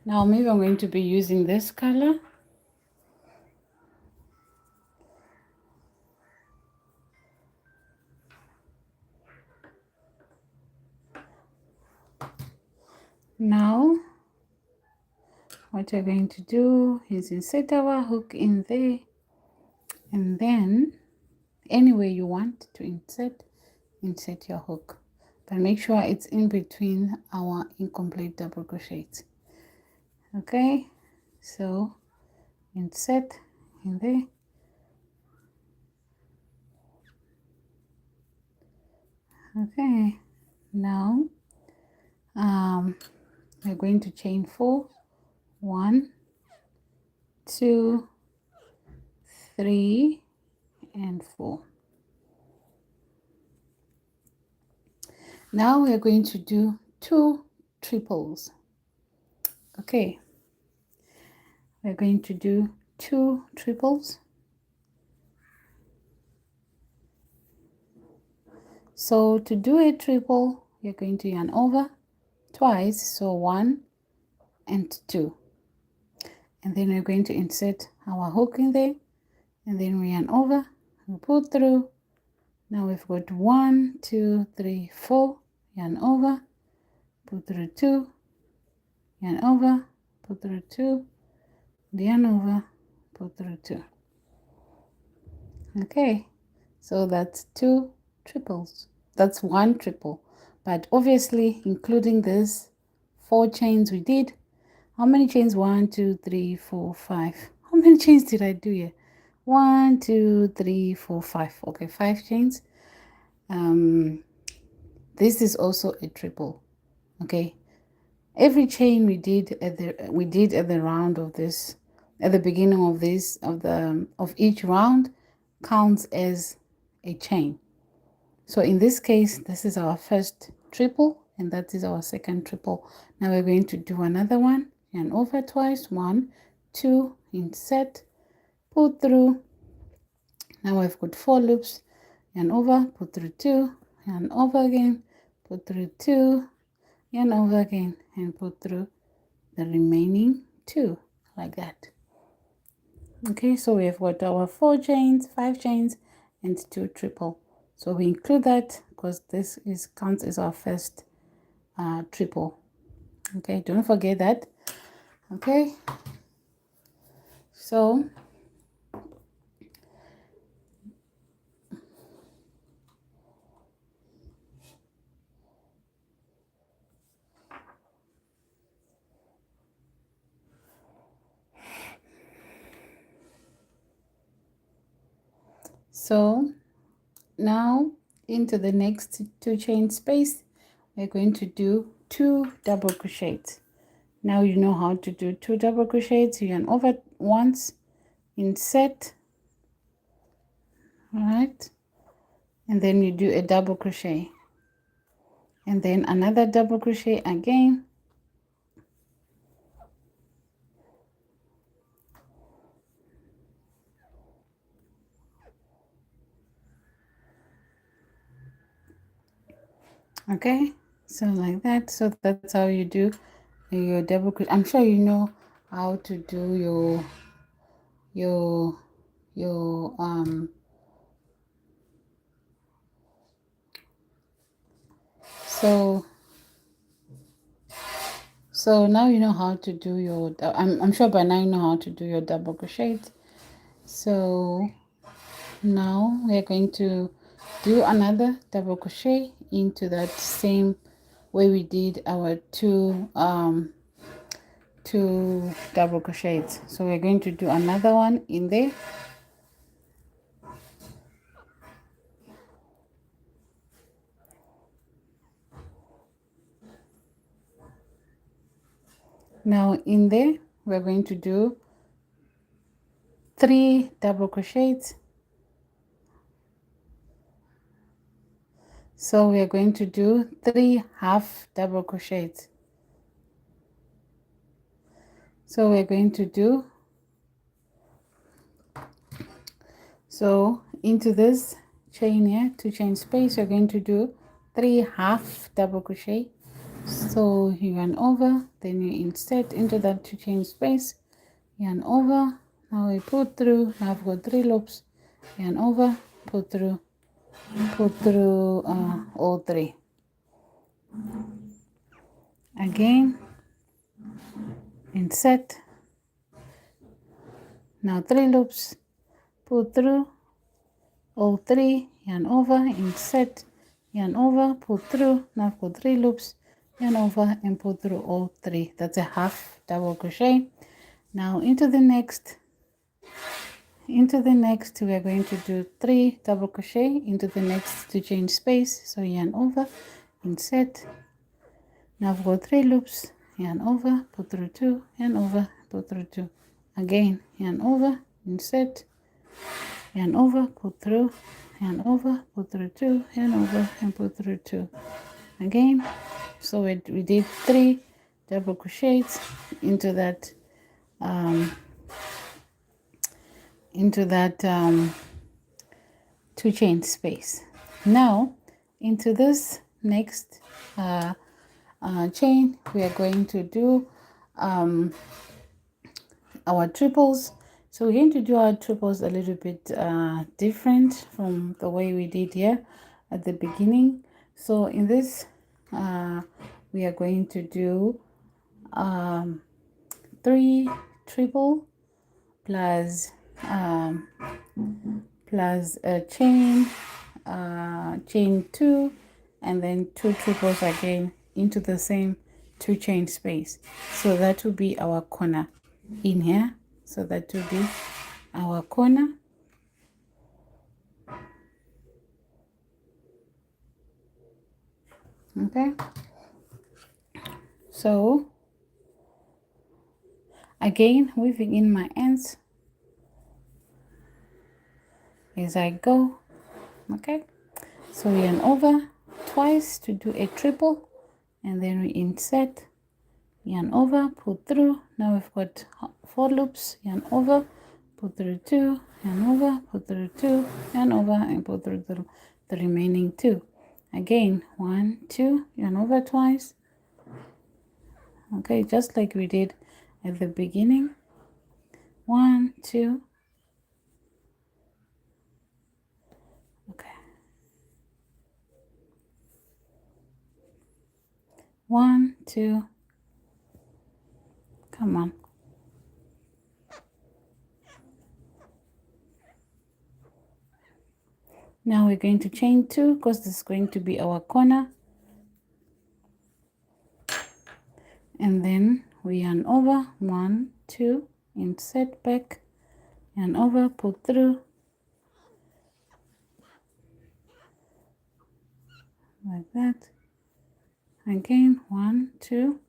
now maybe I'm going to be using this color. Now what we're going to do is insert our hook in there, and then anywhere you want to insert your hook, but make sure it's in between our incomplete double crochets. Okay, so insert in there, okay. Now we're going to chain 4, 1, 2, 3, and 4. Now we're going to do 2 triples. Okay, we're going to do 2 triples. So to do a triple, you're going to yarn over twice, so 1 and 2, and then we're going to insert our hook in there, and then we yarn over, we pull through. Now we've got 1, 2, 3, 4, yarn over, pull through 2, yarn over, pull through 2, yarn over, pull through 2. Okay, so that's 2 triples. That's 1 triple, but obviously including this 4 chains we did. How many chains? 1, 2, 3, 4, 5. How many chains did I do here? 1, 2, 3, 4, 5. Okay, 5 chains. This is also a triple. Okay, every chain we did at the round of this, at the beginning of this of each round, counts as a chain. So in this case, this is our first triple, and that is our second triple. Now we're going to do another one, and over twice, 1, 2, insert, pull through. Now we've got 4 loops, and over, pull through 2, and over again, pull through 2, and over again, and pull through the remaining 2, like that. Okay, so we've got our 4 chains, 5 chains, and 2 triple. So we include that because this counts as our first triple. Okay, don't forget that. Okay, so now into the next 2 chain space, we're going to do 2 double crochets. Now you know how to do 2 double crochets. You yarn over once, insert, all right, and then you do a double crochet, and then another double crochet again, okay, so like that. So that's how you do your double crochet. I'm sure you know how to do your so now you know how to do your I'm sure by now you know how to do your double crochet. So now we're going to do another double crochet into that same way we did our two double crochets. So we're going to do another one in there, now in there we're going to do 3 double crochets. So we are going to do 3 half double crochets. So we're going to do, so into this chain here, 2 chain space, we're going to do 3 half double crochet. So you yarn over, then you insert into that 2 chain space, yarn over, now we pull through. Now I've got 3 loops, yarn over, pull through all 3 again, insert, now 3 loops, pull through all 3, yarn over, insert, yarn over, pull through. Now I've got 3 loops, yarn over and pull through all 3. That's a half double crochet. Now into the next we are going to do 3 double crochet into the next 2 chain space. So yarn over, insert, now I've got 3 loops, yarn over, pull through 2, yarn over, pull through 2. Again, yarn over, insert, yarn over, pull through, yarn over, pull through 2, yarn over, and pull through 2. Again, so we did 3 double crochets into that two chain space. Now into this next chain we are going to do our triples. So we're going to do our triples a little bit different from the way we did here at the beginning. So in this we are going to do 3 triple plus a chain, chain 2, and then 2 triples again into the same 2 chain space. So that will be our corner in here. So that will be our corner. Okay, so again weaving in my ends as I go. Okay, so we yarn over twice to do a triple, and then we insert, yarn over, pull through. Now we've got 4 loops, yarn over, pull through 2, yarn over, pull through 2, yarn over, and pull through the remaining 2. Again, 1, 2, yarn over twice. Okay, just like we did at the beginning. 1, 2. Okay. 1, 2. Come on. Now we're going to chain 2 because this is going to be our corner. And then we yarn over 1, 2, insert back, yarn over, pull through like that. Again, 1, 2.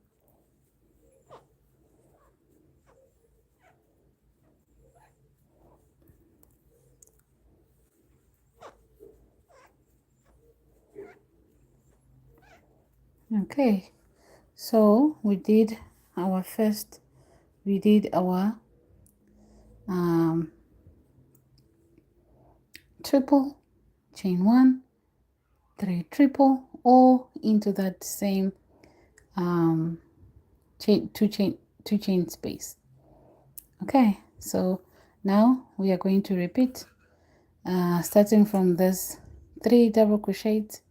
Okay, so we did our first, we did our triple, chain 1, 3 triple, all into that same two chain space. Okay, so now we are going to repeat starting from this 3 double crochets.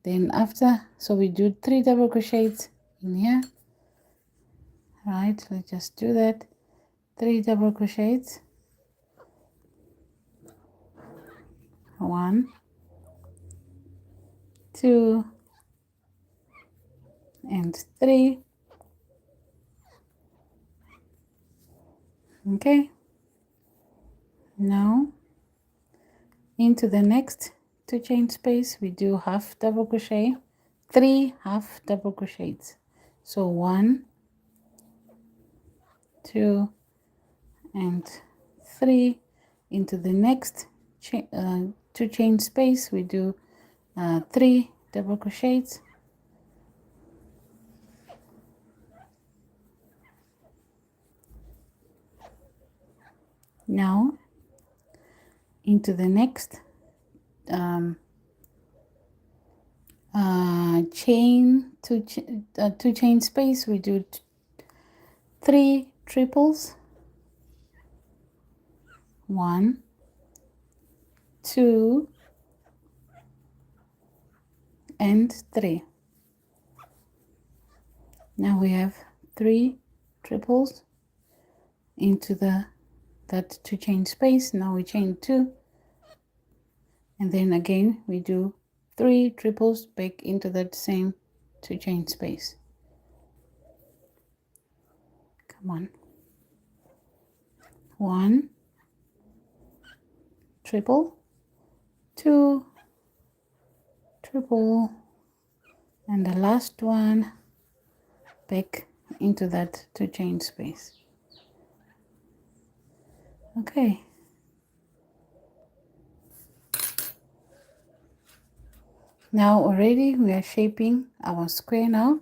Then after, so we do 3 double crochets in here. Right, let's just do that. 3 double crochets, 1, 2, and 3. Okay, now into the next 2 chain space we do half double crochet, 3 half double crochets. So 1, 2, and 3. Into the next 2 chain space we do 3 double crochets. Now into the next chain, two chain space we do 3 triples, 1, 2, and 3. Now we have 3 triples into that 2 chain space. Now we chain 2, and then again we do 3 triples back into that same 2 chain space. Come on. 1 triple, 2 triple, and the last one back into that 2 chain space. Okay, now already we are shaping our square. Now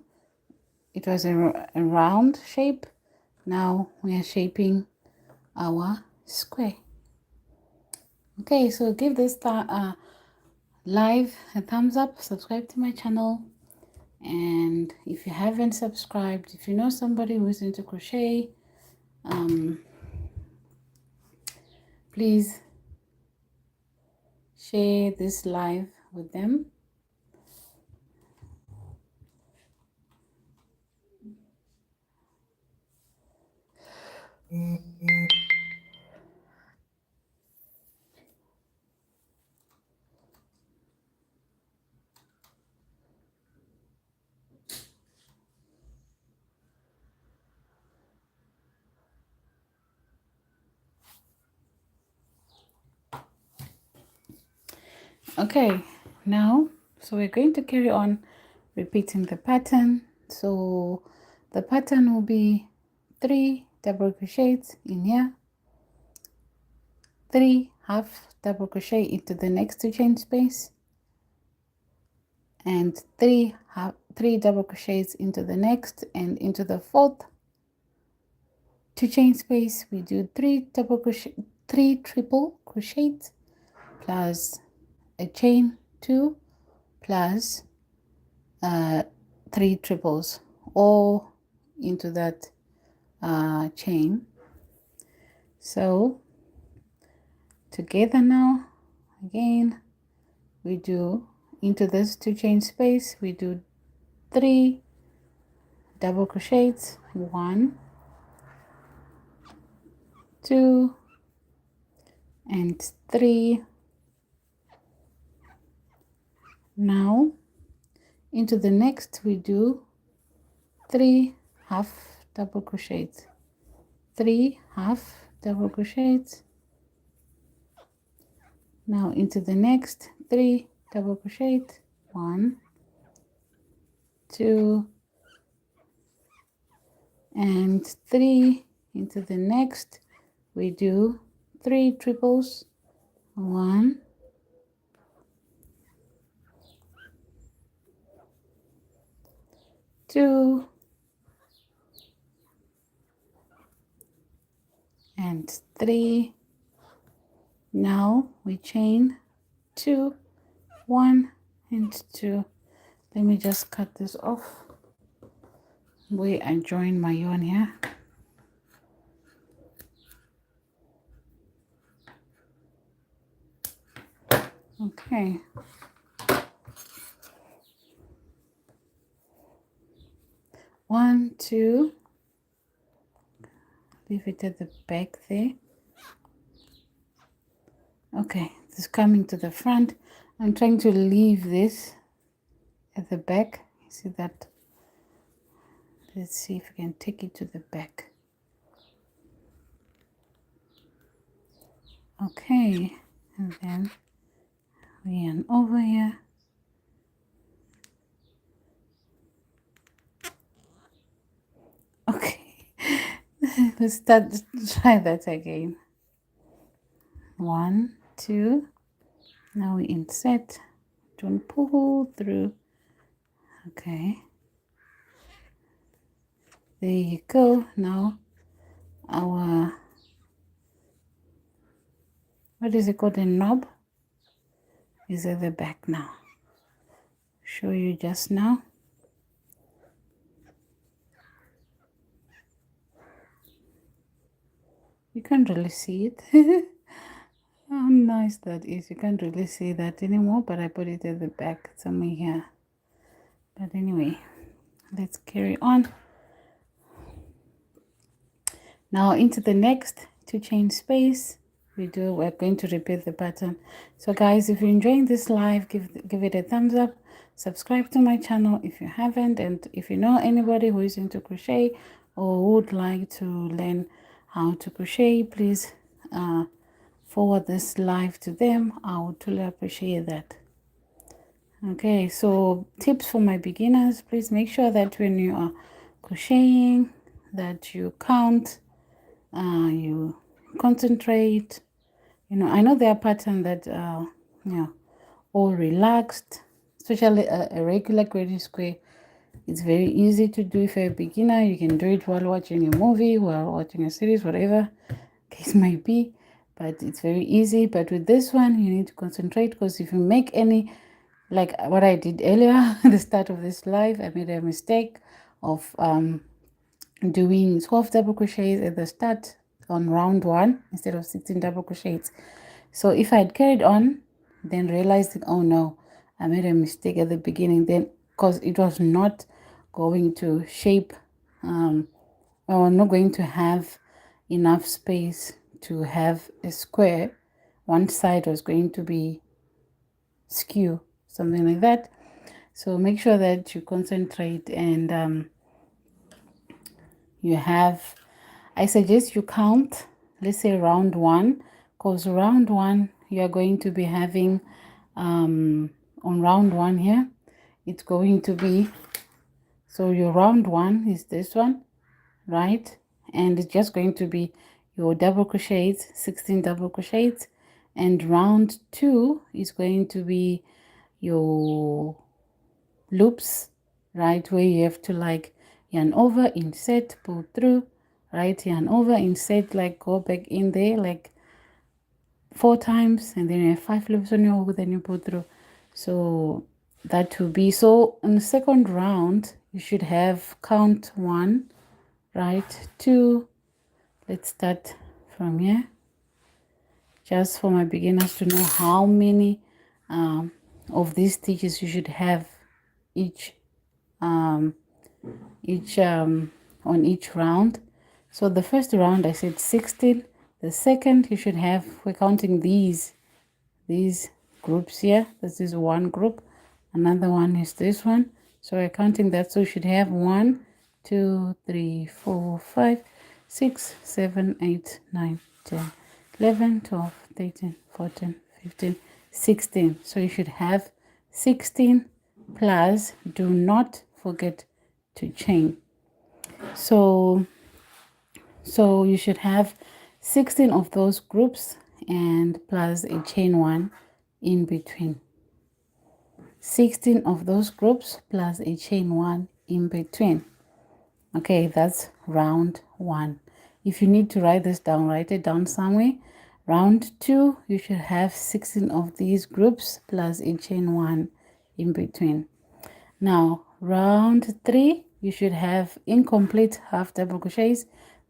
it was a round shape, now we are shaping our square. Okay, so give this live a thumbs up, subscribe to my channel, and if you haven't subscribed, if you know somebody who's into crochet, please share this live with them. Okay, now so we're going to carry on repeating the pattern. So the pattern will be 3 double crochets in here, 3 half double crochet into the next 2 chain space, and 3 double crochets into the next, and into the 4th 2 chain space we do 3 triple crochets plus a chain 2 plus 3 triples, all into that chain. So together now again we do into this 2 chain space we do 3 double crochets, 1, 2 and 3. Now into the next we do 3 half double crochets, 3 half double crochets. Now into the next 3 double crochets, 1, 2 and 3. Into the next we do 3 triples, 1, 2 and 3. Now we chain 2, 1 and 2. Let me just cut this off where I join my yarn here. Okay, one, two, leave it at the back there. Okay, this is coming to the front. I'm trying to leave this at the back. You see that? Let's see if we can take it to the back. Okay, and then we yarn over here. Okay, let's try that again. 1, 2. Now we insert, don't pull through. Okay, there you go. Now our, what is it called, a knob, is at the back now. Show you just now. You can't really see it. How nice that is. You can't really see that anymore, but I put it at the back somewhere here. But anyway, let's carry on. Now into the next 2 chain space we're going to repeat the pattern. So guys, if you're enjoying this live, give it a thumbs up, subscribe to my channel if you haven't, and if you know anybody who is into crochet or would like to learn how to crochet, please forward this live to them. I would truly appreciate that. Okay, so tips for my beginners: please make sure that when you are crocheting, that you count, you concentrate. You know, I know there are patterns that all relaxed, especially a regular granny square. It's very easy to do. If you're a beginner, you can do it while watching a movie, while watching a series, whatever case might be. But it's very easy. But with this one, you need to concentrate, because if you make any, like what I did earlier at the start of this live, I made a mistake of doing 12 double crochets at the start on round 1 instead of 16 double crochets. So if I had carried on, then realizing, oh no, I made a mistake at the beginning, then because it was not going to shape or not going to have enough space to have a square. One side was going to be skew, something like that. So make sure that you concentrate, and you have, I suggest you count, let's say round 1, because round 1 you are going to be having on round 1 here, it's going to be, so your round 1 is this one, right? And it's just going to be your double crochets, 16 double crochets, and round 2 is going to be your loops, right, where you have to like yarn over, insert, pull through, right, yarn over, insert, like go back in there like 4 times, and then you have 5 loops on your hook, then you pull through. So that will be, so in the second round you should have count 1, right, 2, let's start from here, just for my beginners to know how many of these stitches you should have each on each round. So the first round I said 16. The second, you should have, we're counting these groups here. This is one group, another one is this one, so we're counting that. So you should have 1 2 3 4 5 6 7 8 9 10 11 12 13 14 15 16. So you should have 16 plus, do not forget to chain. So you should have 16 of those groups and plus a chain 1 in between. 16 of those groups plus a chain 1 in between. Okay, that's round 1. If you need to write this down, write it down somewhere. Round 2, you should have 16 of these groups plus a chain 1 in between. Now round 3, you should have incomplete half double crochets.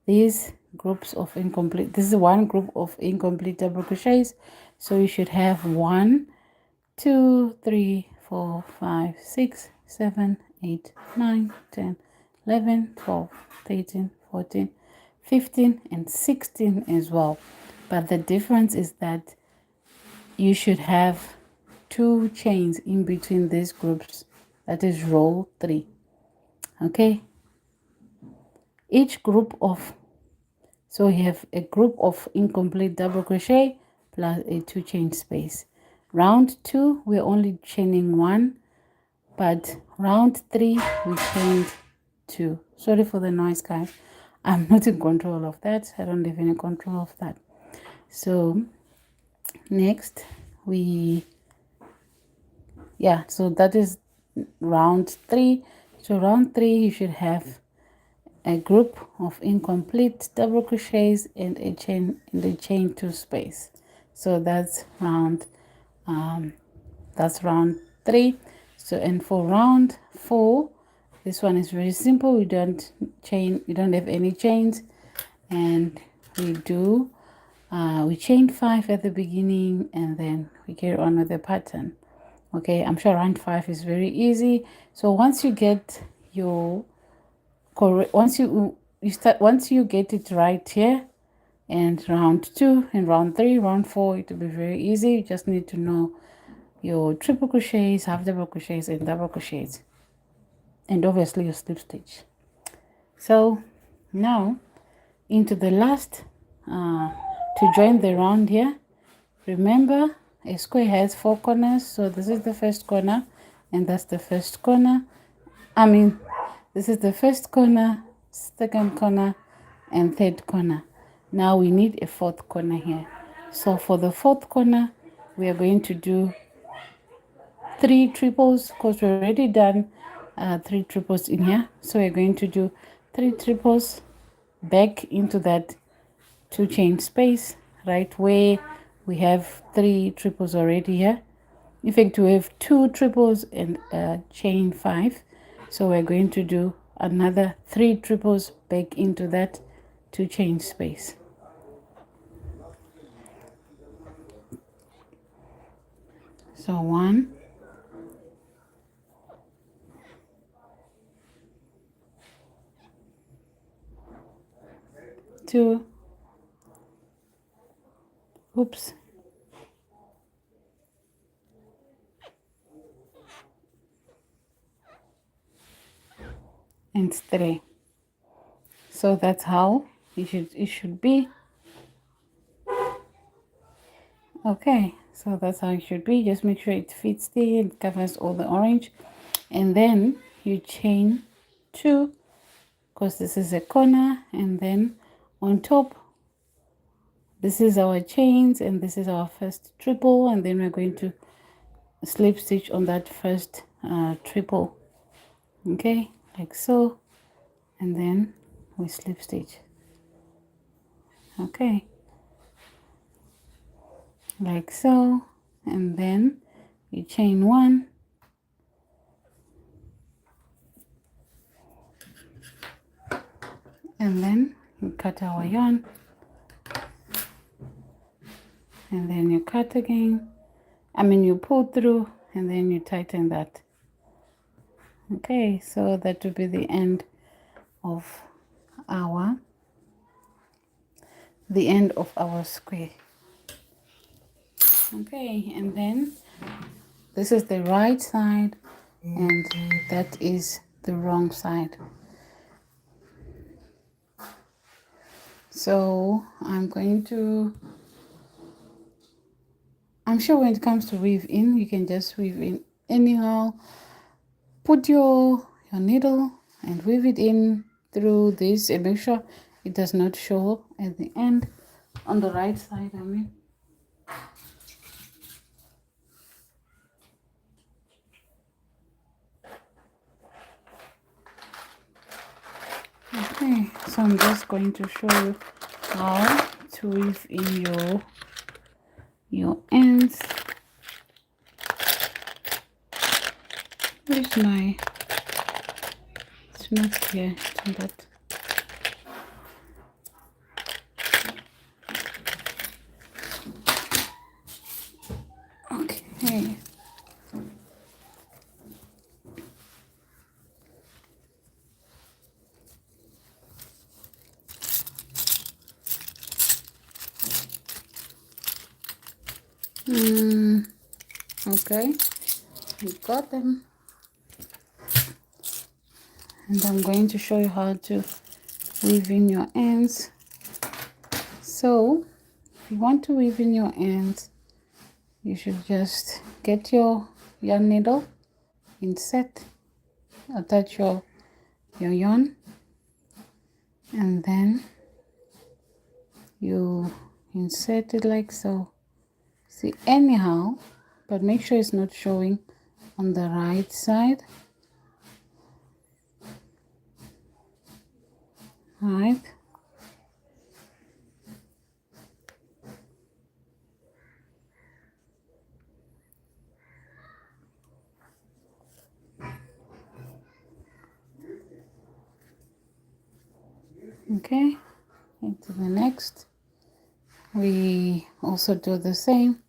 These groups of incomplete, this is one group of incomplete double crochets, so you should have 1 2 3 4 5 6 7 8 9 10 11 12 13 14 15 and 16 as well. But the difference is that you should have 2 chains in between these groups. That is row 3. Okay, each group of, so you have a group of incomplete double crochet plus a 2 chain space. Round 2 we're only chaining 1, but round 3 we chained 2. Sorry for the noise, guys, I'm not in control of that. I don't have any control of that. So next so that is round 3. So round 3 you should have a group of incomplete double crochets and a chain in the chain 2 space. So that's round 3. So, and for round 4, this one is very simple. We don't have any chains, and we chain 5 at the beginning, and then we carry on with the pattern. Okay, I'm sure round 5 is very easy. So once you get your once you get it right here, and round 2 and round 3, round 4, it will be very easy. You just need to know your triple crochets, half double crochets, and double crochets, and obviously your slip stitch. So now into the last to join the round here. Remember, a square has 4 corners, so this is the first corner, and that's the first corner. This is the first corner, second corner, and third corner. Now we need a fourth corner here. So for the fourth corner, we are going to do 3 triples because we already done 3 triples in here. So we're going to do 3 triples back into that 2 chain space right where we have 3 triples already here. In fact, we have 2 triples and chain 5. So we're going to do another 3 triples back into that 2 chain space. So 1, 2, oops, and 3. So that's how it should be. Okay, so that's how it should be. Just make sure it fits there, it covers all the orange, and then you chain 2 because this is a corner, and then on top this is our chains and this is our first triple, and then we're going to slip stitch on that first triple. Okay, like so, and then we slip stitch. Okay, like so, and then you chain 1, and then you cut our yarn, and then you cut again. You pull through, and then you tighten that. Okay, so that will be the end of our square. Okay, and then this is the right side and that is the wrong side. So I'm sure when it comes to weave in, you can just weave in anyhow. Put your needle and weave it in through this and make sure it does not show at the end on the right side. Okay, so I'm just going to show you how to weave in your ends. Where's my, it's not here, it's on that. Okay. Okay, we got them. And I'm going to show you how to weave in your ends. So if you want to weave in your ends, you should just get your yarn needle, insert, attach your yarn, and then you insert it like so. See, anyhow, but make sure it's not showing on the right side. Right. Okay, into the next we also do the same.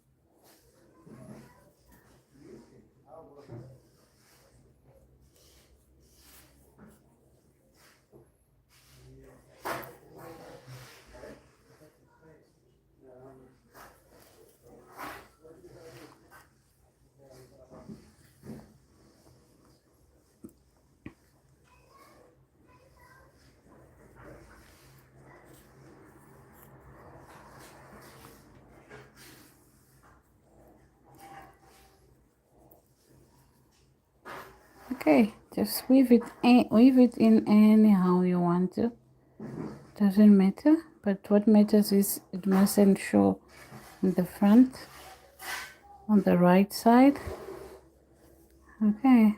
Okay, Just weave it in anyhow you want to. Doesn't matter, but what matters is it mustn't show in the front on the right side. Okay.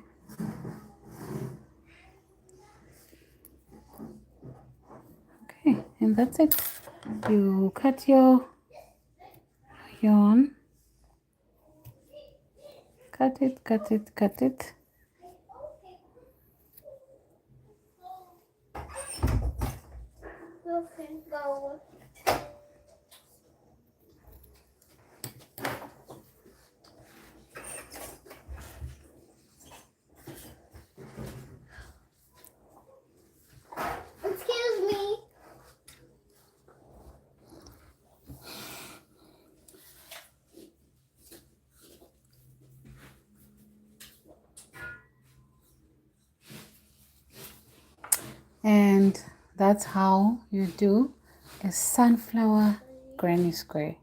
Okay, and that's it. You cut your yarn. Cut it, cut it, cut it. You can go. Excuse me. And that's how you do a sunflower granny square.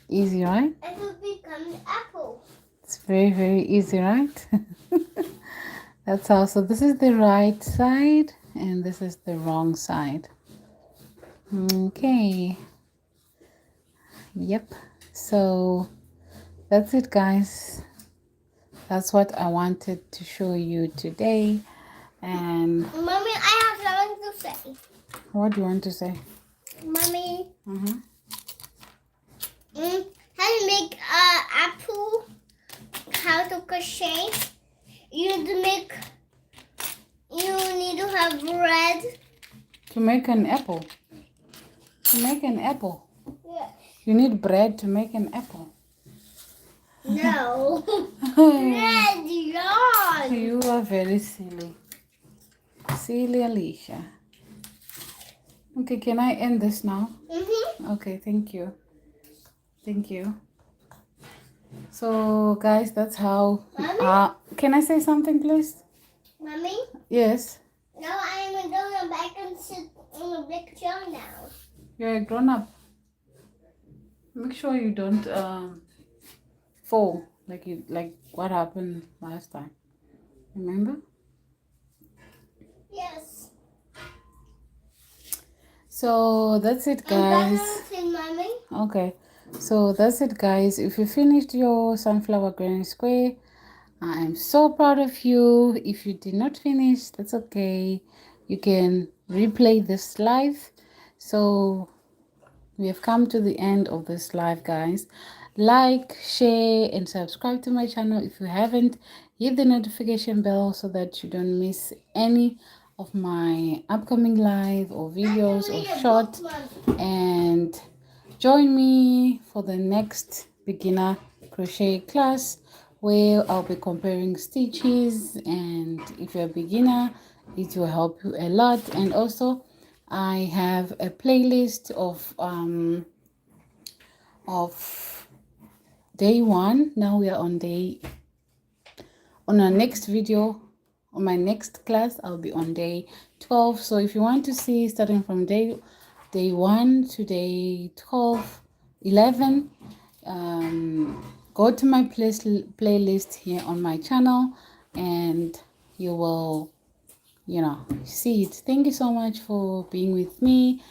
Easy, right? It will become the apple. It's very, very easy, right? That's how. So this is the right side and this is the wrong side. Okay. Yep. So that's it, guys. That's what I wanted to show you today. And Mommy, I have something to say. what do you want to say? Mommy, Mm-hmm. how to make apple? How to crochet? You need to have bread. To make an apple. To make an apple. Yeah. You need bread to make an apple. No. Bread, yarn. You are very silly. Silly Alicia. Okay, can I end this now? Okay, thank you. Thank you. So, guys, that's how... Mommy? Can I say something, please? Mommy, Yes. now I am going to go back and sit on a big chair now. You're a grown-up. Make sure you don't fall like what happened last time. Remember? Yes. So that's it, I'm guys. balancing, Mommy. Okay, so that's it, guys. If you finished your sunflower granny square, I'm so proud of you. If you did not finish, that's okay. You can replay this live. So we have come to the end of this live, guys. Like, share, and subscribe to my channel if you haven't. Hit the notification bell so that you don't miss any of my upcoming live or videos or short. And join me for the next beginner crochet class where I'll be comparing stitches, and if you're a beginner it will help you a lot. And also I have a playlist of day 1. Now we are on our next video. On my next class I'll be on day 12. So if you want to see starting from day 1 to day 12, 11, go to my playlist here on my channel and you will see it. Thank you so much for being with me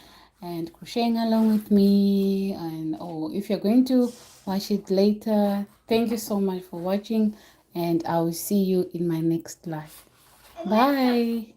and crocheting along with me. And if you're going to watch it later, thank you so much for watching, and I will see you in my next live. Bye.